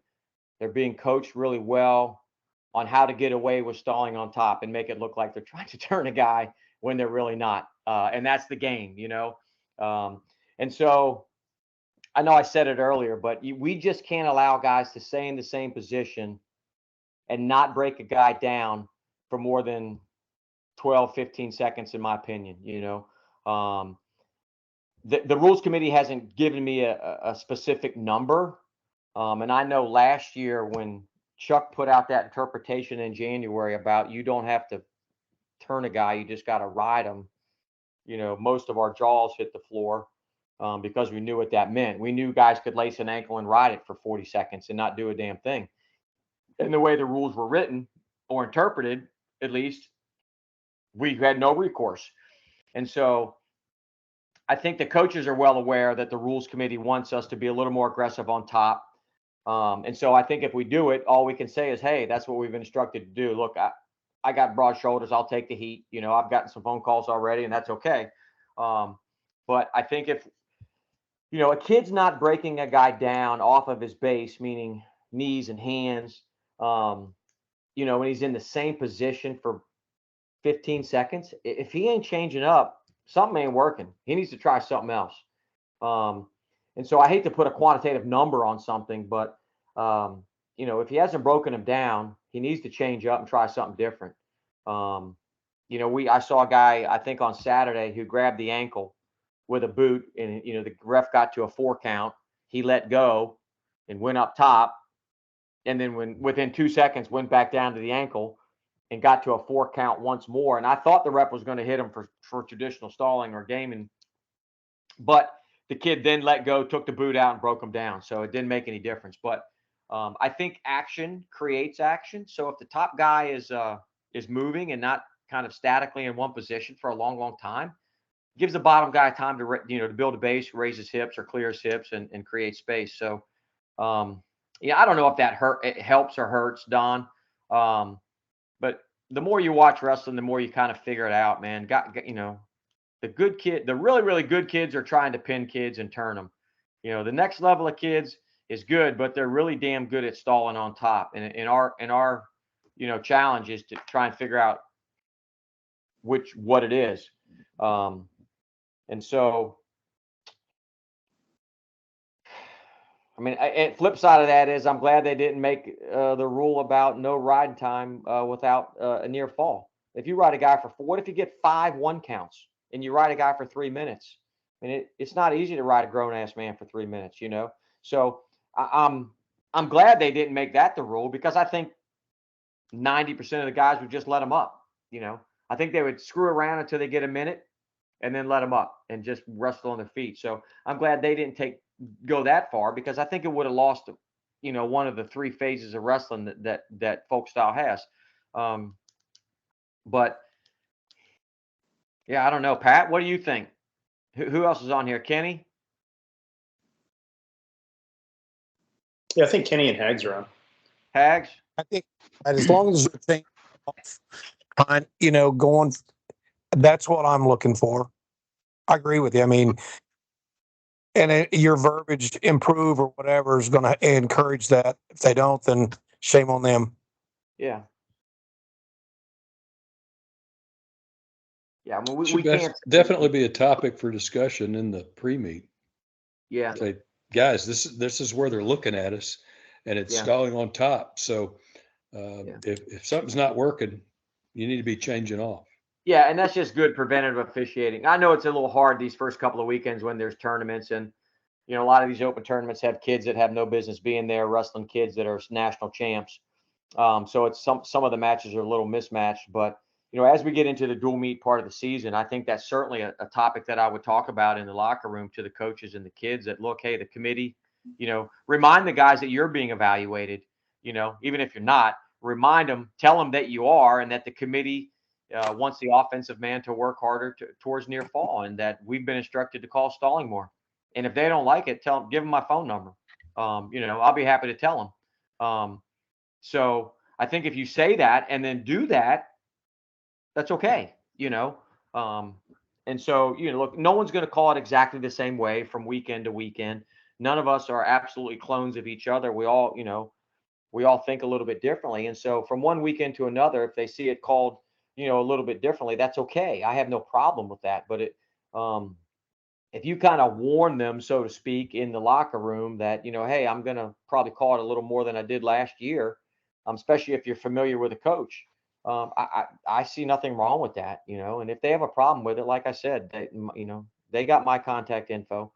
They're being coached really well on how to get away with stalling on top and make it look like they're trying to turn a guy when they're really not. And that's the game, And so I know I said it earlier, but we just can't allow guys to stay in the same position and not break a guy down for more than 12, 15 seconds, in my opinion. The rules committee hasn't given me a specific number, And I know last year when Chuck put out that interpretation in January about you don't have to turn a guy, you just got to ride him. Most of our jaws hit the floor because we knew what that meant. We knew guys could lace an ankle and ride it for 40 seconds and not do a damn thing. And the way the rules were written or interpreted, at least, we had no recourse. And so I think the coaches are well aware that the rules committee wants us to be a little more aggressive on top. And so I think if we do it, all we can say is, hey, that's what we've been instructed to do. Look, I got broad shoulders. I'll take the heat. I've gotten some phone calls already, and that's okay. But I think if, a kid's not breaking a guy down off of his base, meaning knees and hands, when he's in the same position for 15 seconds, if he ain't changing up, something ain't working. He needs to try something else. And so I hate to put a quantitative number on something, but if he hasn't broken him down, he needs to change up and try something different. I saw a guy, I think on Saturday, who grabbed the ankle with a boot, and the ref got to a 4 count. He let go and went up top, and then within 2 seconds went back down to the ankle and got to a 4 count once more. And I thought the ref was going to hit him for traditional stalling or gaming, but the kid then let go, took the boot out, and broke him down. So it didn't make any difference. But I think action creates action. So if the top guy is moving and not kind of statically in one position for a long, long time, gives the bottom guy time to to build a base, raise his hips or clear his hips and create space. So I don't know if it helps or hurts, Don. But the more you watch wrestling, the more you kind of figure it out, man. The good kid, the really, really good kids are trying to pin kids and turn them. The next level of kids is good, but they're really damn good at stalling on top. And in our challenge is to try and figure out what it is. And so, I mean, flip side of that is I'm glad they didn't make the rule about no ride time without a near fall. If you ride a guy what if you get 5 1 counts and you ride a guy for 3 minutes? I mean, it's not easy to ride a grown ass man for 3 minutes, So I'm glad they didn't make that the rule, because I think 90% of the guys would just let them up. I think they would screw around until they get a minute and then let them up and just wrestle on their feet. So I'm glad they didn't go that far, because I think it would have lost, one of the 3 phases of wrestling that folk style has. But yeah, I don't know. Pat, what do you think? Who else is on here? Kenny? Yeah, I think Kenny and Hags are on. Hags? I think that as long as the thing, going, that's what I'm looking for. I agree with you. I mean, and your verbiage improve or whatever is going to encourage that. If they don't, then shame on them. Yeah. Yeah, I mean, we can't definitely be a topic for discussion in the pre-meet. Yeah. Say, guys, this is where they're looking at us, and it's stalling on top. So if something's not working, you need to be changing off. Yeah, and that's just good preventative officiating. I know it's a little hard these first couple of weekends when there's tournaments, and a lot of these open tournaments have kids that have no business being there, wrestling kids that are national champs. So it's some of the matches are a little mismatched, but as we get into the dual meet part of the season, I think that's certainly a topic that I would talk about in the locker room to the coaches and the kids, that look, hey, the committee, remind the guys that you're being evaluated, even if you're not, remind them, tell them that you are, and that the committee wants the offensive man to work harder towards near fall, and that we've been instructed to call stalling more. And if they don't like it, give them my phone number. I'll be happy to tell them. So I think if you say that and then do that, that's okay, and so, look, no one's going to call it exactly the same way from weekend to weekend. None of us are absolutely clones of each other. We all think a little bit differently. And so from one weekend to another, if they see it called, a little bit differently, that's okay. I have no problem with that. But if you kind of warn them, so to speak, in the locker room that, hey, I'm going to probably call it a little more than I did last year, especially if you're familiar with a coach, I see nothing wrong with that, and if they have a problem with it, like I said, they got my contact info.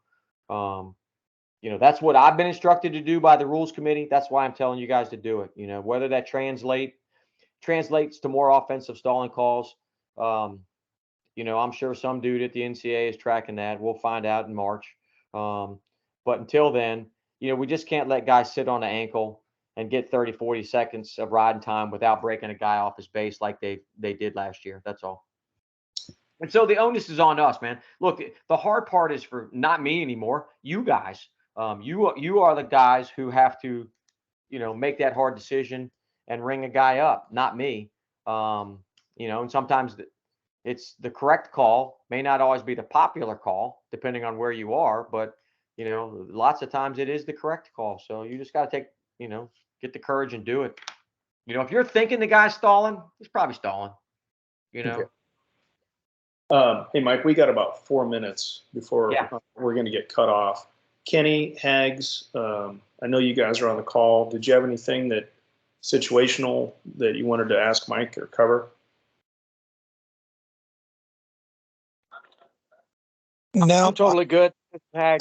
That's what I've been instructed to do by the rules committee. That's why I'm telling you guys to do it. Whether that translates to more offensive stalling calls. I'm sure some dude at the NCAA is tracking that. We'll find out in March. But until then, we just can't let guys sit on an ankle and get 30, 40 seconds of riding time without breaking a guy off his base like they did last year. That's all. And so the onus is on us, man. Look, the hard part is for not me anymore. You guys, you are the guys who have to, make that hard decision and ring a guy up, not me. And sometimes it's the correct call, may not always be the popular call, depending on where you are, but lots of times it is the correct call. So you just got to take, get the courage and do it. If you're thinking the guy's stalling, he's probably stalling. Okay. Hey, Mike, we got about 4 minutes before we're going to get cut off. Kenny, Hags, I know you guys are on the call. Did you have anything situational that you wanted to ask Mike or cover? No, I'm totally good. My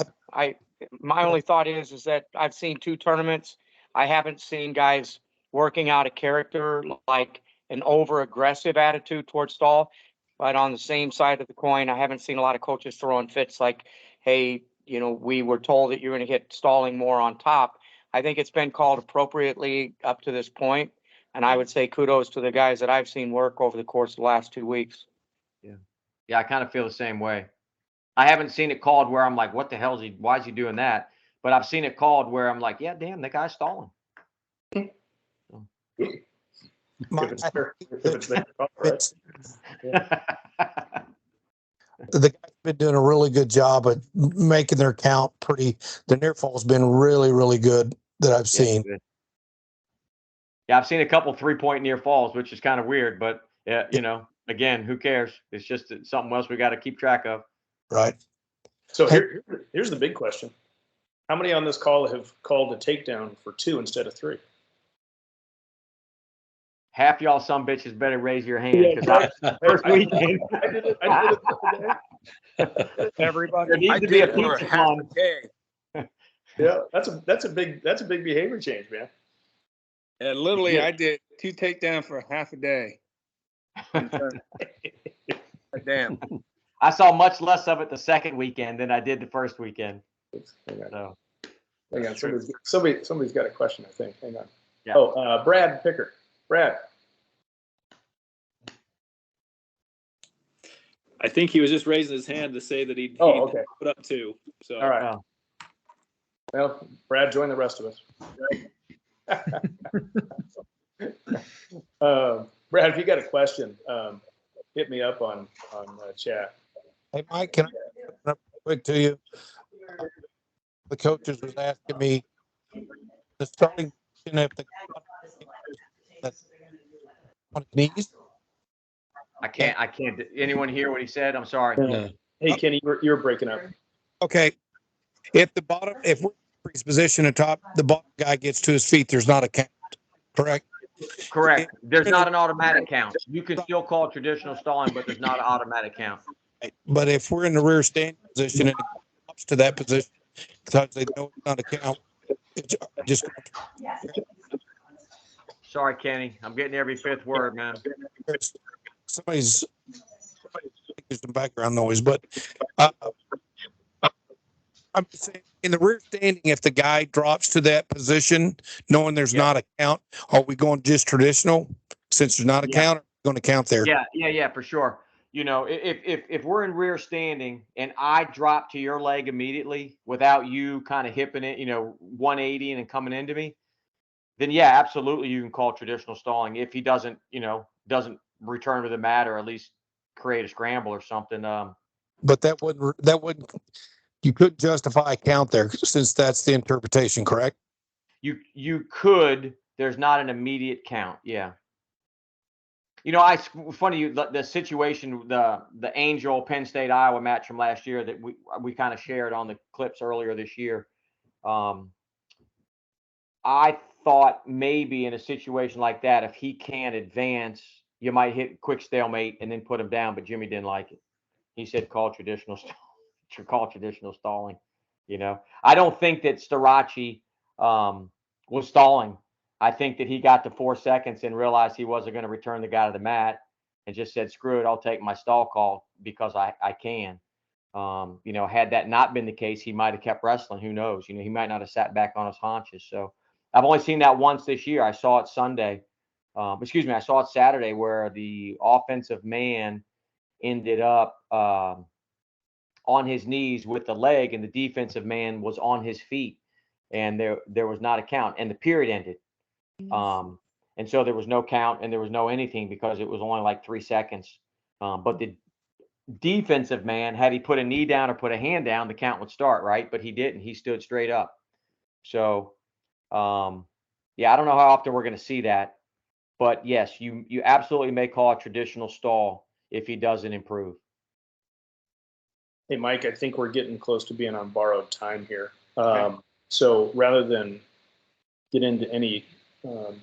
only thought is that I've seen 2 tournaments. I haven't seen guys working out a character like an over aggressive attitude towards stall. But on the same side of the coin, I haven't seen a lot of coaches throwing fits like, hey, we were told that you're going to hit stalling more on top. I think it's been called appropriately up to this point. And I would say kudos to the guys that I've seen work over the course of the last 2 weeks. Yeah, I kind of feel the same way. I haven't seen it called where I'm like, what the hell why is he doing that? But I've seen it called where I'm like, yeah, damn, that guy's stalling. The guys been doing a really good job at making their count pretty. The near fall's been really, really good that I've seen. Yeah, I've seen a couple 3-point near falls, which is kind of weird, but again, who cares? It's just something else we got to keep track of. Right. So here's the big question. How many on this call have called a takedown for 2 instead of 3? Half y'all some bitches better raise your hand because first weekend. I did it Everybody. There needs to be a pizza fund. Yeah, that's a big behavior change, man. And literally, I did 2 takedowns for half a day. Damn. I saw much less of it the second weekend than I did the first weekend. Hang on. Somebody's got a question, I think. Hang on. Yeah. Oh, Brad Picker. Brad. I think he was just raising his hand to say that he'd okay. put up 2. So all right. Well, Brad, join the rest of us. Brad, if you got a question, hit me up on chat. Hey, Mike, can I come up quick to you? The coaches was asking me the starting if the on his knees. I can't. Anyone hear what he said? I'm sorry. No. Hey, Kenny, you're breaking up. Okay. If we're in his position at top, the bottom guy gets to his feet, there's not a count. Correct? Correct. There's not an automatic count. You can still call traditional stalling, but there's not an automatic count. But if we're in the rear standing position and it comes to that position, because they know it's not a count, it's just Sorry, Kenny. I'm getting every 5th word, man. somebody's there's some background noise, but I'm saying in the rear standing, if the guy drops to that position, knowing there's not a count, are we going just traditional? Since there's not a count, are we going to count there? Yeah, for sure. If we're in rear standing and I drop to your leg immediately without you kind of hipping it, 180 and then coming into me, then yeah, absolutely you can call traditional stalling if he doesn't return to the mat or at least create a scramble or something. But that wouldn't you couldn't justify a count there since that's the interpretation, correct? You could. There's not an immediate count. Yeah. Funny the situation, the Angel Penn State Iowa match from last year that we kind of shared on the clips earlier this year. I thought maybe in a situation like that, if he can't advance, you might hit quick stalemate and then put him down. But Jimmy didn't like it. He said call traditional stalling. I don't think that Starachi was stalling. I think that he got to 4 seconds and realized he wasn't going to return the guy to the mat and just said, screw it, I'll take my stall call because I can. Had that not been the case, he might have kept wrestling. Who knows? He might not have sat back on his haunches. So I've only seen that once this year. I saw it Sunday. I saw it Saturday where the offensive man ended up on his knees with the leg, and the defensive man was on his feet, and there was not a count, and the period ended. And so there was no count and there was no anything because it was only like 3 seconds. But the defensive man, had he put a knee down or put a hand down, the count would start, right? But he didn't. He stood straight up. So, I don't know how often we're going to see that. But yes, you absolutely may call a traditional stall if he doesn't improve. Hey, Mike, I think we're getting close to being on borrowed time here. Okay. So rather than get into any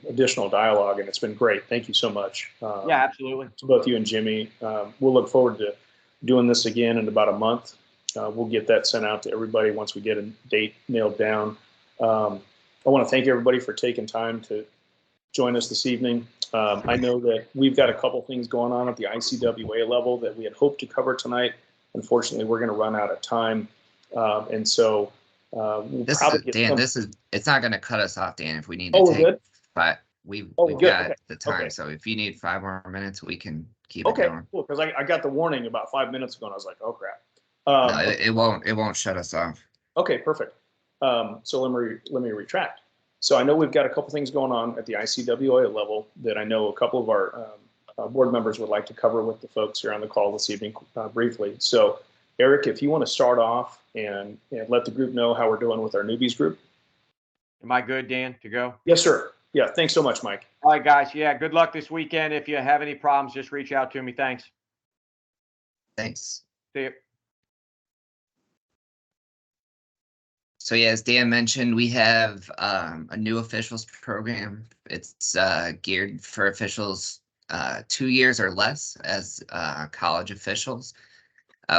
additional dialogue, and it's been great. Thank you so much. Yeah, absolutely. To both you and Jimmy. We'll look forward to doing this again in about a month. We'll get that sent out to everybody once we get a date nailed down. I want to thank everybody for taking time to join us this evening. I know that we've got a couple things going on at the ICWA level that we had hoped to cover tonight. Unfortunately, we're going to run out of time. And so we'll probably get Dan, it's not going to cut us off, Dan, if we need to take good. But we've good. got Okay. the time. Okay. So if you need 5 more minutes, we can keep it Okay, going. cool. Because I got the warning about 5 minutes ago, and I was like, oh crap. No, it won't shut us off. Okay, perfect. So let me retract. So I know we've got a couple things going on at the ICWA level that I know a couple of our board members would like to cover with the folks here on the call this evening briefly. So Eric, if you want to start off and let the group know how we're doing with our newbies group. Am I good, Dan, to go? Yes, sir. Yeah, thanks so much, Mike. All right, guys. Yeah, good luck this weekend. If you have any problems, just reach out to me. Thanks. Thanks. See you. So yeah, as Dan mentioned, we have a new officials program. It's geared for officials 2 years or less as college officials.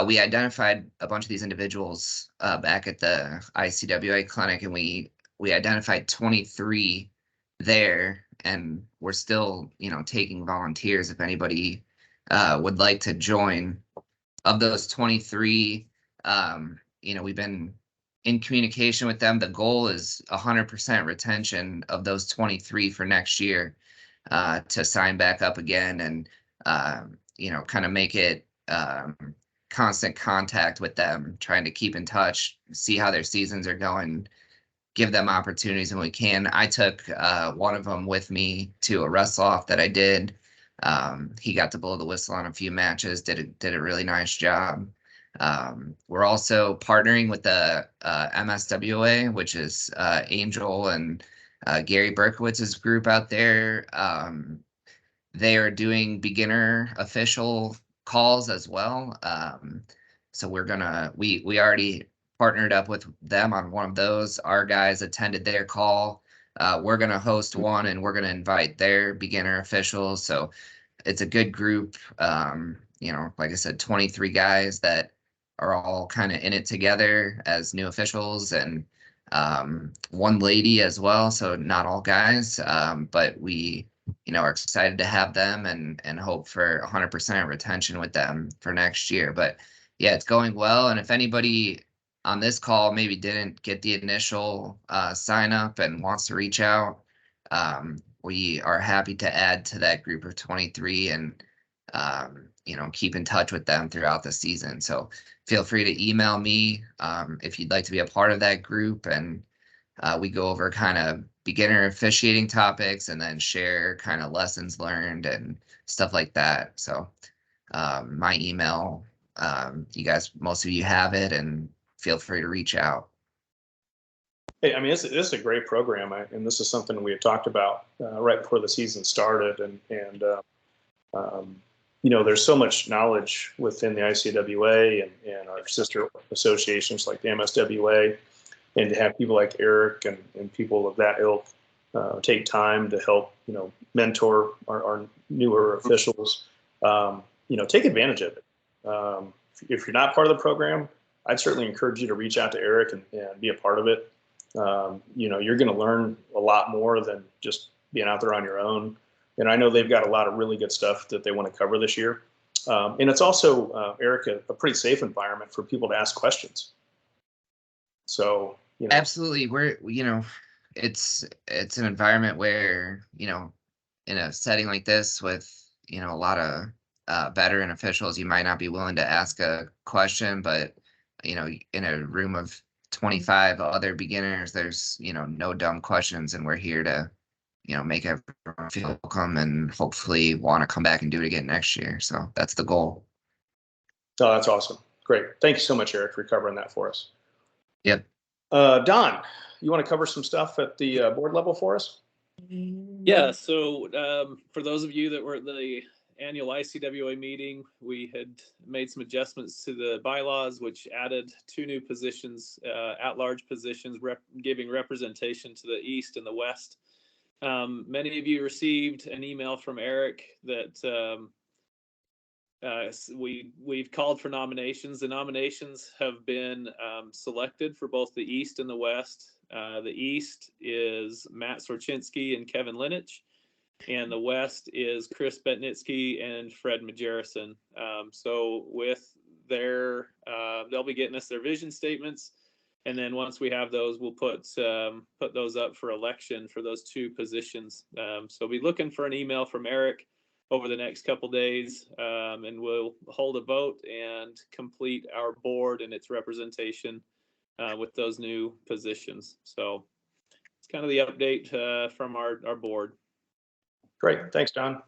We identified a bunch of these individuals back at the ICWA clinic, and we identified 23 there, and we're still, taking volunteers if anybody would like to join. Of those 23, we've been in communication with them. The goal is 100% retention of those 23 for next year to sign back up again and, kind of make it constant contact with them, trying to keep in touch, see how their seasons are going, give them opportunities when we can. I took one of them with me to a wrestle off that I did. He got to blow the whistle on a few matches, did a really nice job. We're also partnering with the MSWA, which is Angel and Gary Berkowitz's group out there. They are doing beginner official calls as well. So we already partnered up with them on one of those. Our guys attended their call. We're going to host one, and we're going to invite their beginner officials. So it's a good group. Like I said, 23 guys that are all kind of in it together as new officials, and one lady as well. So not all guys, but we are excited to have them and hope for 100% retention with them for next year. But yeah, it's going well. And if anybody on this call maybe didn't get the initial sign up and wants to reach out, we are happy to add to that group of 23 and keep in touch with them throughout the season. So feel free to email me if you'd like to be a part of that group, and we go over kind of beginner officiating topics and then share kind of lessons learned and stuff like that. So my email, you guys, most of you have it, and feel free to reach out. Hey, I mean, this is a great program, and this is something we had talked about right before the season started, and there's so much knowledge within the ICWA and our sister associations like the MSWA, and to have people like Eric and people of that ilk take time to help, mentor our newer officials, take advantage of it. If you're not part of the program, I'd certainly encourage you to reach out to Eric and be a part of it. You know, you're going to learn a lot more than just being out there on your own. And I know they've got a lot of really good stuff that they want to cover this year. And it's also, Eric, a pretty safe environment for people to ask questions. So, you know. Absolutely. It's an environment where, in a setting like this with, a lot of veteran officials, you might not be willing to ask a question, but, in a room of 25 other beginners, there's, no dumb questions, and we're here to, make everyone feel welcome and hopefully want to come back and do it again next year. So that's the goal. Oh, that's awesome. Great. Thank you so much, Eric, for covering that for us. Yep. Don, you want to cover some stuff at the board level for us? Yeah. So for those of you that were at the annual ICWA meeting, we had made some adjustments to the bylaws, which added 2 new positions, at-large positions, giving representation to the East and the West. Many of you received an email from Eric that we've called for nominations. The nominations have been selected for both the East and the West. The East is Matt Sorchinsky and Kevin Linich, and the West is Chris Betnitsky and Fred Majerison. So with their, they'll be getting us their vision statements, and then once we have those, we'll put those up for election for those 2 positions. So be looking for an email from Eric over the next couple days, and we'll hold a vote and complete our board and its representation with those new positions. So it's kind of the update from our board. Great. Thanks, Don.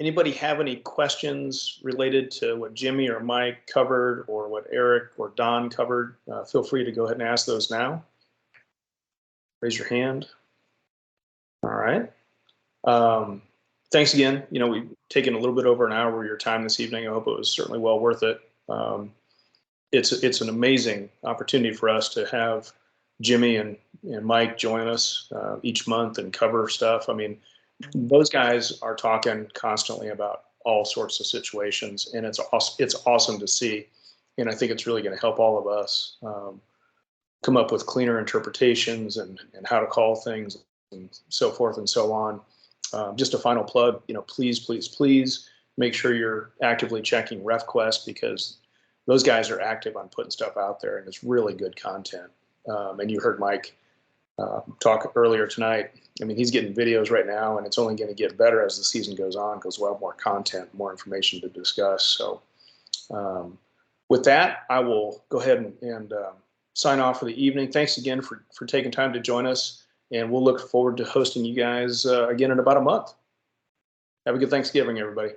Anybody have any questions related to what Jimmy or Mike covered or what Eric or Don covered? Feel free to go ahead and ask those now. Raise your hand. All right. Thanks again. We've taken a little bit over an hour of your time this evening. I hope it was certainly well worth it. It's an amazing opportunity for us to have Jimmy and Mike join us each month and cover stuff. I mean, those guys are talking constantly about all sorts of situations, and it's awesome to see. And I think it's really going to help all of us come up with cleaner interpretations and how to call things and so forth and so on. Just a final plug, please make sure you're actively checking RefQuest, because those guys are active on putting stuff out there, and it's really good content. And you heard Mike talk earlier tonight. I mean, he's getting videos right now, and it's only going to get better as the season goes on, because we'll have more content, more information to discuss. So with that, I will go ahead and sign off for the evening. Thanks again for taking time to join us, and we'll look forward to hosting you guys again in about a month. Have a good Thanksgiving, everybody.